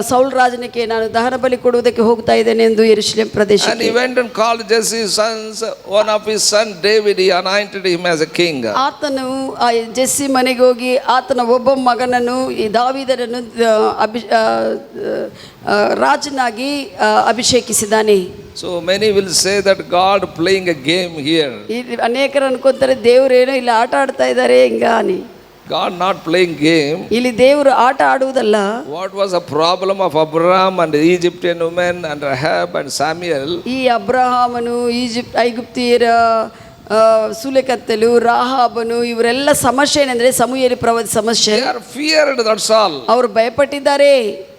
ಸೌಲ್ ರಾಜನಿಗೆ, ನಾನು ದಹನ ಬಲಿ ಕೊಡುವುದಕ್ಕೆ ಹೋಗ್ತಾ ಇದ್ದೇನೆ ಎಂದು ಯೆರೂಸಲೇಮ್ And ಪ್ರದೇಶಕ್ಕೆ. he went and called Jesse's sons, one of his son David, he anointed him as a king. ಆತನು ಆ ಜೆಸ್ಸಿ ಮನೆಗೆ ಹೋಗಿ ಆತನ ಒಬ್ಬ ಮಗನನ್ನು ಈ ದಾವೀದನನ್ನು ರಾಜನಾಗಿ ಅಭಿಷೇಕಿಸಿದ್ದಾನೆ. So many will say that God playing a game here. ಅನೇಕರು ಅನ್ಕೊಂತಾರೆ ದೇವರೇನೋ ಇಲ್ಲಿ ಆಟ ಆಡ್ತಾ ಇದ್ದಾರೆ ಹಿಂಗಾನಿ. God not playing game. ಇಲ್ಲಿ ದೇವರು ಆಟ ಆಡುವುದಲ್ಲ. What was the problem of Abraham and the Egyptian women and Rahab and Samuel? ಈ ಅಬ್ರಹಾಮನು ಐಗುಪ್ತಿಯರ ಸೂಲೆಕತ್ತಲು ರಾಹಾಬನು ಇವರೆಲ್ಲ ಸಮಸ್ಯೆ ಏನಂದ್ರೆ ಸಮುವೇಲ ಪ್ರವಾದಿ ಸಮಸ್ಯೆ. They are feared, that's all. ಅವರು ಭಯಪಟ್ಟಿದ್ದಾರೆ.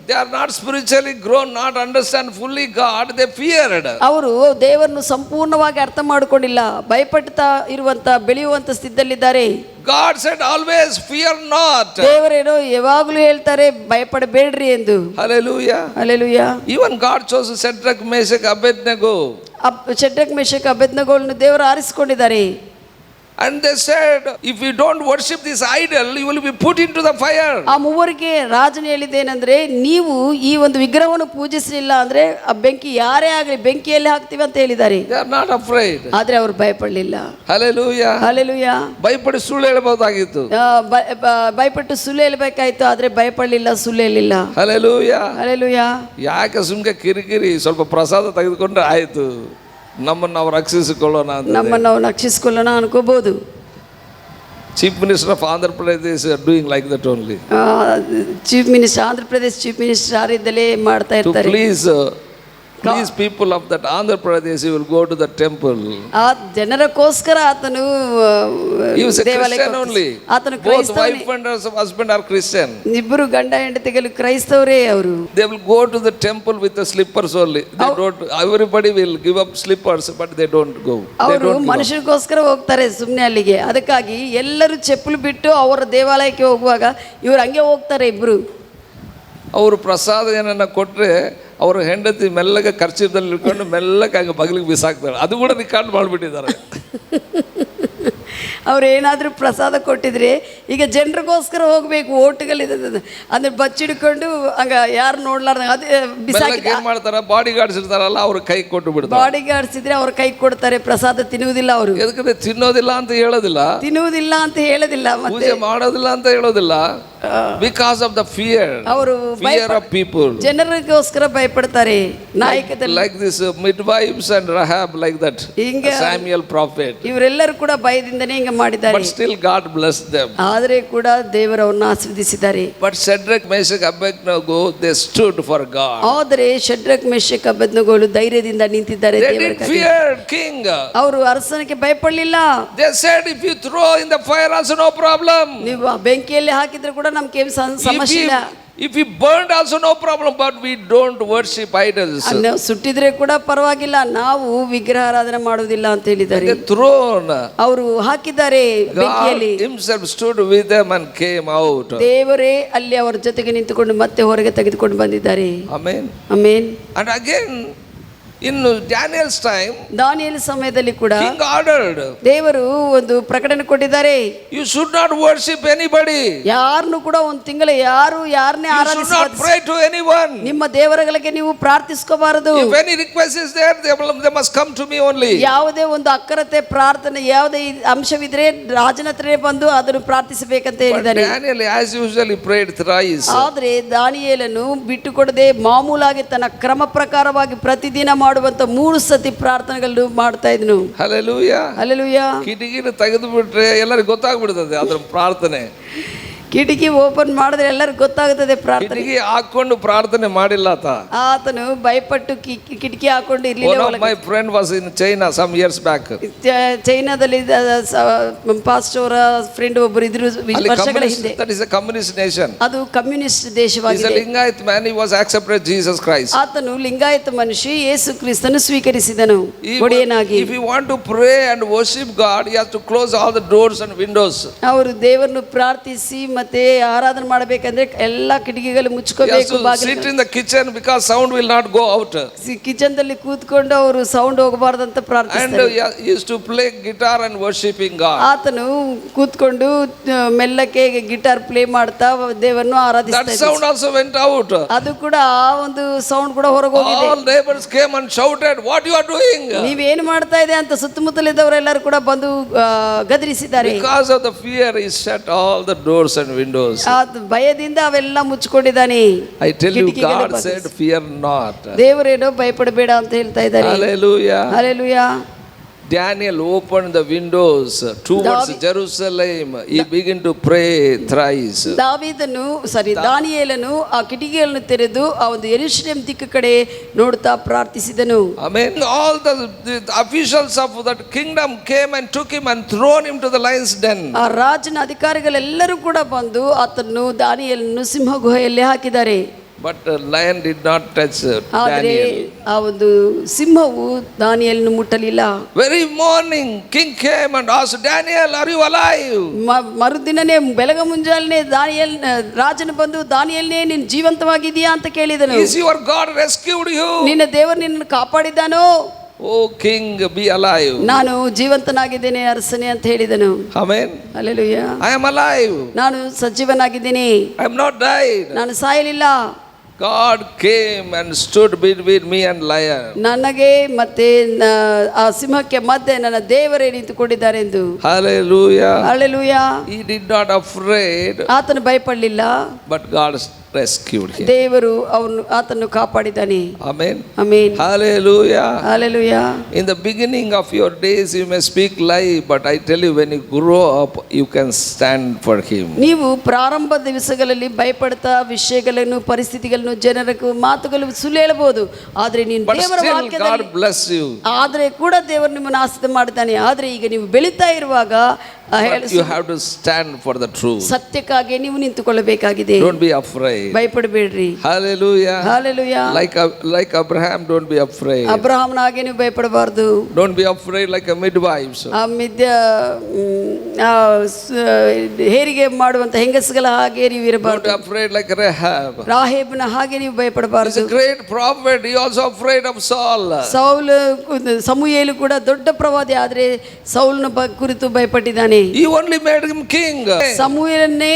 They are not spiritually grown, not understand fully God, they feared. ಅವರು ದೇವರನ್ನು ಸಂಪೂರ್ಣವಾಗಿ ಅರ್ಥ ಮಾಡಿಕೊಂಡಿಲ್ಲ, ಭಯಪಡ್ತಾ ಇರುವಂತ ಬೆಳೆಯುವಂತ ಸ್ಥಿತಿಯಲ್ಲಿದ್ದಾರೆ. God said always fear not. ದೇವರೇನೋ ಯಾವಾಗಲೂ ಹೇಳ್ತಾರೆ ಭಯಪಡಬೇಡ್ರಿ ಎಂದು. Hallelujah. Hallelujah. Even God chose Shadrach, Meshach, Abednego. Shadrach ಮೆಷಕ್ ಅಬೇದ್ನೆಗೋಗಳನ್ನು ದೇವರು ಆರಿಸಿಕೊಂಡಿದ್ದಾರೆ. And they said, if you don't worship this idol, you will be put into the fire. ಆ ಮೂವರಿಗೆ ರಾಜನು ಹೇಳಿದ್ದೇನೆಂದ್ರೆ, ನೀವು ಈ ಒಂದು ವಿಗ್ರಹವನ್ನು ಪೂಜಿಸಲಿಲ್ಲ ಅಂದ್ರೆ ಆ ಬೆಂಕಿ ಯಾರೇ ಆಗಲಿ ಬೆಂಕಿಯಲ್ಲಿ ಹಾಕ್ತೀವಿ ಅಂತ ಹೇಳಿದ್ದಾರೆ. They are not afraid. ಆದ್ರೆ ಅವರು ಭಯಪಡಲಿಲ್ಲ. Hallelujah. ಹಲ್ಲೆಲೂಯಾ. ಭಯಪಡಿ ಸುಳ್ಳು ಹೇಳಬಹುದಾಗಿತ್ತು. ಭಯಪಟ್ಟು ಸುಳ್ಳು ಹೇಳಬೇಕಾಯ್ತು, ಆದ್ರೆ ಭಯಪಡಲಿಲ್ಲ, ಸುಳ್ಳು ಹೇಳಿಲ್ಲ. Hallelujah. ಹಲ್ಲೆಲೂಯಾ. ಯಾಕೆ ಸುಮ್ಗೆ ಕಿರಿಕಿರಿ, ಸ್ವಲ್ಪ ಪ್ರಸಾದ ತೆಗೆದುಕೊಂಡ್ರೆ ಆಯ್ತು, ನಮ್ಮನ್ನು ನಾವು ರಕ್ಷಿಸಿಕೊಳ್ಳೋಣ ಅಂತ. ನಮ್ಮನ್ನು ನಾವು ರಕ್ಷಿಸಿಕೊಳ್ಳೋಣ ಅನ್ಕೋಬಹುದು. Chief minister of Andhra Pradesh doing like that only. Chief minister Andhra Pradesh chief minister ಯಾರಿದ್ದಲೇ ಮಾಡ್ತಾ ಇರ್ತಾರೆ. Please people of that Andhra Pradesh, you will go to the temple. ಆ ಜನರಕ್ಕೋಸ್ಕರ ಆತನು ದೇವಾಲಯಕ್ಕೆ ಆತನು both wife and husband are Christian. ಇಬ್ಬರು ಗಂಡ ಹೆಂಡತಿಗಳು ಕ್ರೈಸ್ತವರೇ ಅವರು. They will go to the temple with the slippers only. They don't, everybody will give up slippers but they don't go. ಅವರು ಮನುಷ್ಯರಿಗೋಸ್ಕರ ಹೋಗ್ತಾರೆ ಸುಮ್ಮನೆ ಅಲ್ಲಿಗೆ. ಅದಕ್ಕಾಗಿ ಎಲ್ಲರೂ ಚೆಪ್ಪಲು ಬಿಟ್ಟು ಅವರ ದೇವಾಲಯಕ್ಕೆ ಹೋಗುವಾಗ ಇವರು ಹಂಗೆ ಹೋಗ್ತಾರೆ ಇಬ್ರು. ಅವರು ಪ್ರಸಾದ ಏನನ್ನ ಕೊಟ್ಟರೆ ಅವರು ಹೆಂಡತಿ ಮೆಲ್ಲಗೆ ಖರ್ಚಿದಲ್ಲಿ ಇಟ್ಕೊಂಡು ಮೆಲ್ಲಗೆ ಹಂಗೆ ಬಗಲಿಗೆ ಬಿಸಾಕ್ತಾರೆ. ಅದು ಕೂಡ ರಿಕಾರ್ಡ್ ಮಾಡಿಬಿಟ್ಟಿದ್ದಾರೆ. ಅವ್ರು ಏನಾದರೂ ಪ್ರಸಾದ ಕೊಟ್ಟಿದ್ರೆ ಈಗ ಜನರಿಗೋಸ್ಕರ ಹೋಗ್ಬೇಕು, ಓಟುಗಳಿದೆ ಅಂದ್ರೆ ಬಚ್ಚಿಡ್ಕೊಂಡು ಹಂಗ ಯಾರು ನೋಡ್ಲಾರ್ದ ಅದೇ ಬಿಸಾಕಿ ಏನ್ ಮಾಡ್ತಾರೆ, ಬಾಡಿ ಗಾರ್ಡ್ಸ್ ಇರ್ತಾರಲ್ಲ ಅವ್ರ ಕೈ ಕೊಟ್ಟು ಬಿಡ್ತಾರೆ. ಬಾಡಿ ಗಾರ್ಡ್ಸ್ ಇದ್ರೆ ಅವ್ರ ಕೈ ಕೊಡ್ತಾರೆ, ಪ್ರಸಾದ ತಿನ್ನುವುದಿಲ್ಲ ಅವರು. ಎದಕ್ಕೆ ತಿನ್ನೋದಿಲ್ಲ ಅಂತ ಹೇಳೋದಿಲ್ಲ, ತಿನ್ನುವುದಿಲ್ಲ ಅಂತ ಹೇಳೋದಿಲ್ಲ, ಪೂಜೆ ಮಾಡೋದಿಲ್ಲ ಅಂತ ಹೇಳೋದಿಲ್ಲ. ಬಿಕಾಸ್ ಆಫ್ ದ ಫಿಯರ್, ಅವರು ಫಿಯರ್ ಆಫ್ ಪೀಪಲ್, ಜನರಿಗೋಸ್ಕರ ಭಯಪಡ್ತಾರೆ. ನಾಯಕದಲ್ಲಿ like this midwives and Rahab, like that Samuel prophet, ಇವರೆಲ್ಲರೂ ಕೂಡ ಭಯದಿಂದನೇ ಹಿಂಗ ಮಾಡಿದ್ದಾರೆ. But still God bless them, ಆದರೆ ಕೂಡ ದೇವರವರನ್ನು ಆಶೀರ್ವದಿಸಿದ್ದಾರೆ. But Shadrach Meshach Abednego they stood for God. ಆದರೆ ಶದ್ರಕ್ ಮೇಷಕ್ ಅಬೇದ್ನೆಗೋಗಳು ಧೈರ್ಯದಿಂದ ನಿಂತಿದ್ದಾರೆ. ಅವರು ಅರಸನಿಗೆ ಭಯಪಡಲಿಲ್ಲ. They said if you throw in the fire also no problem. ನೀವು ಬೆಂಕಿಯಲ್ಲಿ ಹಾಕಿದ್ರೆ ಕೂಡ ನಮ್ಗೆ ಏನು ಸಮಸ್ಯೆ ಇಲ್ಲ. If we burned also no problem, but we don't worship idols. ಸುಟ್ಟಿದ್ರೆ ಕೂಡ ಪರವಾಗಿಲ್ಲ, ನಾವು ವಿಗ್ರಹಾರಾಧನೆ ಮಾಡುವುದಿಲ್ಲ ಅಂತ ಹೇಳಿದ್ದಾರೆ. Thrown, ಅವರು ಹಾಕಿದ್ದಾರೆ ಬೆಂಕಿಯಲ್ಲಿ. God himself stood with them and came out. ದೇವರೇ ಅಲ್ಲಿ ಅವರ ಜೊತೆಗೆ ನಿಂತುಕೊಂಡು ಮತ್ತೆ ಹೊರಗೆ ತೆಗೆದುಕೊಂಡು ಬಂದಿದ್ದಾರೆ. Amen. Amen. And again in Daniel's time, ದಾನಿಯೇಲ ಸಮಯದಲ್ಲಿ ಕೂಡ king ordered, ದೇವರು ಒಂದು ಪ್ರಕಟಣೆ ಕೊಟ್ಟಿದ್ದಾರೆ, you should not worship anybody. ಯಾರನ್ನು ಕೂಡ ಒಂದು ತಿಂಗಳ ಯಾರನ್ನೇ ಆರಾಧಿಸಬಾರದು. Pray to anyone. ನಿಮ್ಮ ದೇವರುಗಳಿಗೆ ನೀವು ಪ್ರಾರ್ಥಿಸಬಾರದು. If any request is there, they must come to me only. ಯಾವುದೇ ಒಂದು ಅಕ್ಕರತೆ ಪ್ರಾರ್ಥನೆ ಯಾವುದೇ ಅಂಶವಿದ್ರೆ ರಾಜನ ಹತ್ರನೇ ಬಂದು ಅದನ್ನು ಪ್ರಾರ್ಥಿಸಬೇಕಂತ ಹೇಳಿದ್ದಾರೆ. Daniel as usually prayed thrice. ಆದ್ರೆ ದಾನಿಯೇಲನು ಬಿಟ್ಟುಕೊಡದೆ ಮಾಮೂಲಾಗಿ ತನ್ನ ಕ್ರಮ ಪ್ರಕಾರವಾಗಿ ಪ್ರತಿದಿನ ಮಾಡುವಂತ 3 ಸತಿ ಪ್ರಾರ್ಥನೆಗಳು ಮಾಡ್ತಾ ಇದ್ನು. Hallelujah. ಹಲ್ಲೆಲೂಯಾ. ಕಿಟಕಿನ ತೆಗೆದು ಬಿಟ್ರೆ ಎಲ್ಲರಿಗೂ ಗೊತ್ತಾಗ್ಬಿಡ್ತದೆ ಅದ್ರ ಪ್ರಾರ್ಥನೆ. ಕಿಟಕಿ ಓಪನ್ ಮಾಡಿದ್ರೆ ಎಲ್ಲರಿಗೂ ಗೊತ್ತಾಗುತ್ತದೆ ಪ್ರಾರ್ಥನೆ. ಕಿಟಕಿ ಹಾಕೊಂಡು ಪ್ರಾರ್ಥನೆ ಮಾಡಿಲ್ಲ ಆತ. ಆತನು ಭಯಪಟ್ಟು ಕಿಟಕಿ ಹಾಕೊಂಡು One ಇರ್ಲಿಲ್ಲ. of my friend was in China some years back. ಚೈನಾದಲ್ಲಿ ಪಾಸ್ಟರ್ ಫ್ರೆಂಡ್ ಒಬ್ಬರು ಇದ್ರು ವರ್ಷಗಳ ಹಿಂದೆ. That is a communist nation. ಅದು ಕಮ್ಯುನಿಸ್ಟ್ He is ದೇಶವಾಗಿದೆ. a Lingayat man. He was accepted Jesus Christ. ಆತನು ಲಿಂಗಾಯತ ಮನುಷ್ಯ ಯೇಸು ಕ್ರಿಸ್ತನು ಸ್ವೀಕರಿಸಿದನು ಒಡೆಯನಾಗಿ. If you want to pray and worship God, you have to close all the doors and windows. ಅವರು ದೇವರನ್ನು ಪ್ರಾರ್ಥಿಸಿ ಮತ್ತೆ ಆರಾಧನೆ ಮಾಡಬೇಕಂದ್ರೆ ಎಲ್ಲಾ ಕಿಟಕಿಗಳು You have ಮುಚ್ಕೋಬೇಕು. to sit in the kitchen because sound will not go out. Kitchen ದಲ್ಲಿ ಕೂತ್ಕೊಂಡು ಅವರು ಸೌಂಡ್ ಹೋಗಬಾರ್ದಂತ And ಪ್ರಾರ್ಥಿಸ್ತಾರೆ. he used to play guitar and worshiping God. ಆತನು ಕೂತ್ಕೊಂಡು ಮೆಲ್ಲಕ್ಕೆ ಗಿಟಾರ್ ಪ್ಲೇ ಮಾಡ್ತಾ ದೇವರನ್ನು That ಆರಾಧಿಸ್ತಾ sound also went out. ಅದು ಕೂಡ ಆ ಒಂದು ಸೌಂಡ್ ಕೂಡ ಹೊರಗೆ ಹೋಗಿದೆ. All neighbors came and shouted, "What you are doing?" ನೀವೇನು ಮಾಡ್ತಾ ಇದೆ ಅಂತ ಸುತ್ತಮುತ್ತಲಿದ್ದವರೆಲ್ಲರೂ ಕೂಡ ಬಂದು ಗದರಿಸಿದ್ದಾರೆ. Because of the fear, he shut all the doors and windows. ಆ ಭಯದಿಂದ ಅವೆಲ್ಲ ಮುಚ್ಕೊಂಡಿದ್ದಾನೆ. I tell you, ಕಿಟಕಿಗಳು God said, "Fear not." ದೇವರೇನೋ ಭಯಪಡಬೇಡ ಅಂತ ಹೇಳ್ತಾ ಇದ್ದಾರೆ. Hallelujah. Hallelujah. Daniel opened the windows towards Jerusalem. He began to pray thrice. ದಾನಿಯೇಲನು ಆ ಕಿಟಕಿಗಳನ್ನು ತೆರೆದು ಆ ಒಂದು ಯೆರೂಸಲೇಮ್ ದಿಕ್ಕು ಕಡೆ ನೋಡ್ತಾ ಪ್ರಾರ್ಥಿಸಿದನು. Amen. All the officials of that kingdom came and took him and thrown him to the lion's den. ಆ ರಾಜನ ಅಧಿಕಾರಿಗಳೆಲ್ಲರೂ ಕೂಡ ಬಂದು ಆತನ್ನು ದಾನಿಯೇಲನ್ನು ಸಿಂಹ ಗುಹೆಯಲ್ಲಿ ಹಾಕಿದ್ದಾರೆ. But the lion did not touch ಆದರೆ Daniel. ಆ ಒಂದು ಸಿಂಹವು ದಾನಿಯೇಲನ್ನು ಮುಟ್ಟಲಿಲ್ಲ. Very morning, king came and asked, "Daniel, are you alive?" ಮರುದಿನನೇ ಬೆಳಗ ಮುಂಜಾನೆ ರಾಜನು ಬಂದು ದಾನಿಯೇಲನೇ ನೀನು ಜೀವಂತವಾಗಿದೆಯಾ ಅಂತ ಕೇಳಿದನು. Is your God rescued you? ನಿನ್ನ ದೇವರು ನಿನ್ನನ್ನು ಕಾಪಾಡಿದ್ದಾನೋ? Oh king, be alive. ನಾನು ಜೀವಂತನಾಗಿದ್ದೇನೆ ಅರಸನೇ ಅಂತ ಹೇಳಿದನು. Amen. Hallelujah. I am alive. ನಾನು ಸಜೀವನಾಗಿದ್ದೀನಿ, I am not died. ನಾನು ಸಾಯಲಿಲ್ಲ. God came and stood between me and lion. ನನಗೆ ಮತ್ತೆ ಆ ಸಿಂಹಕ್ಕೆ ಮಧ್ಯೆ ನನ್ನ ದೇವರೇ ನಿಂತುಕೊಂಡಿದ್ದಾರೆ ಎಂದು. Hallelujah. Hallelujah. He did not afraid, ಆತನು ಭಯಪಡಲಿಲ್ಲ, but God rescued him. ದೇವರು ಆತನ್ನು ಕಾಪಾಡಿದ್ದಾನೆ. Amen. Amen. Hallelujah. Hallelujah. In the beginning of your days you may speak lie, but I tell you, when you grow up you can stand for him. ನೀವು ಪ್ರಾರಂಭ ದಿವಸಗಳಲ್ಲಿ ಭಯಪಡ್ತಾ ವಿಷಯಗಳನ್ನು ಪರಿಸ್ಥಿತಿಗಳನ್ನು ಜನರ ಮಾತುಗಳು ಸುಳ್ಳು ಹೇಳಬಹುದು, ಆದ್ರೆ ನೀನು But ದೇವರ still ವಾಕ್ಯದಲ್ಲಿ God bless you. ಆದ್ರೆ ಕೂಡ ದೇವರು ನಿಮ್ಮನ್ನು ಆಶೀರ್ವಾದ ಮಾಡ್ತಾನೆ. ಆದ್ರೆ ಈಗ ನೀವು ಬೆಳೀತಾ ಇರುವಾಗ But you have to stand for the truth. ಸತ್ಯಕ್ಕಾಗಿ ನೀವು ನಿಂತುಕೊಳ್ಳಬೇಕಾಗಿದೆ. Don't be afraid. ಭಯಪಡಬೇಡ್ರಿ. Hallelujah. Hallelujah. Like Abraham, don't be afraid. ಅಬ್ರಹಾಮನ ಹಾಗೆ ನೀವು ಭಯಪಡಬಾರದು. Don't be afraid like a midwife. ಹೇರಿಗೆ ಮಾಡುವಂತ ಹೆಂಗಸುಗಳ ಹಾಗೆ ನೀವು Don't ಇರಬಾರದು. be afraid like Rahab. ರಾಹೇಬನ ಹಾಗೆ ನೀವು He's ಭಯಪಡಬಾರದು. a great prophet. He also afraid of Saul. ಸಮುಯೇಲು ಕೂಡ ದೊಡ್ಡ ಪ್ರವಾದಿ, ಆದ್ರೆ ಸೌಲನ ಕುರಿತು ಭಯಪಟ್ಟಿದ್ದಾನೆ. He only made him king. ಸಮುಯೇಲನ್ನೇ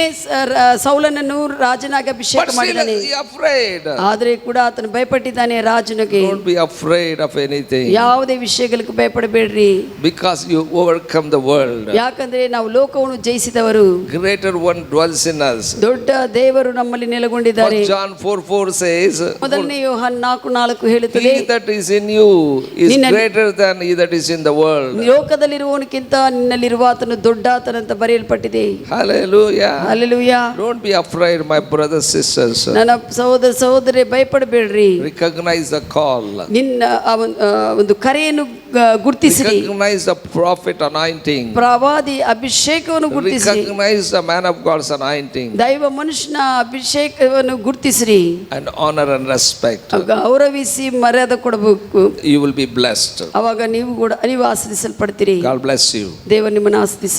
ಸೌಲನನ್ನು ರಾಜನಾಗಿ ಅಭಿಷೇಕ But still ಮಾಡಿದ್ದಾನೆ, he afraid. ಆದ್ರೆ ಕೂಡ ಆತನು ಭಯಪಟ್ಟಿದ್ದಾನೆ ರಾಜನಿಗೆ. Don't be afraid of anything. ಯಾವುದೇ ವಿಷಯಗಳಿಗೆ ಭಯಪಡಬೇಡ್ರಿ. Because you overcome the world. ಯಾಕಂದ್ರೆ ನಾವು ಲೋಕವನ್ನು ಜಯಿಸಿದವರು. Greater one dwells in us. ದೊಡ್ಡ ದೇವರು ನಮ್ಮಲ್ಲಿ ನೆಲೆಗೊಂಡಿದ್ದಾರೆ. John 4:4 says, ಮೊದಲನೇ ಯೋಹಾನ 4:4 ಹೇಳುತ್ತದೆ, "He that is in you is greater than he that is in the world." ಲೋಕದಲ್ಲಿರುವವನಿಗಿಂತ ನಿನ್ನಲ್ಲಿರುವ ಆತನು ದೊಡ್ಡ ಆತನಂತ ಬರೆಯಲ್ಪಟ್ಟಿದೆ. Hallelujah. Hallelujah. Don't be afraid, my brothers, sisters. ನನ್ನ ಸಹೋದರ ಸಹೋದರಿ ಭಯಪಡಬೇಡ್ರಿ. Recognize the call. ನಿನ್ನ ಒಂದು ಕರೆಯನ್ನು ಗುರುತಿಸಿರಿ. Recognize the prophet anointing. ಪ್ರವಾದಿ ಅಭಿಷೇಕವನ್ನು ಗುರುತಿಸಿರಿ. Recognize the man of God's anointing. ದೈವ ಮನುಷ್ಯನ ಅಭಿಷೇಕವನ್ನು ಗುರುತಿಸಿರಿ. And honor and respect. ಗೌರವಿಸಿ ಮರ್ಯಾದೆ ಕೊಡಬೇಕು. You will be blessed. ಅವಾಗ ನೀವು ಆಶೀರ್ವದಿಸಲ್ಪಡ್ತೀರಿ. God bless you. ದೇವರು ನಿಮ್ಮನ್ನು ಆಶೀರ್ವದಿಸಲಿ.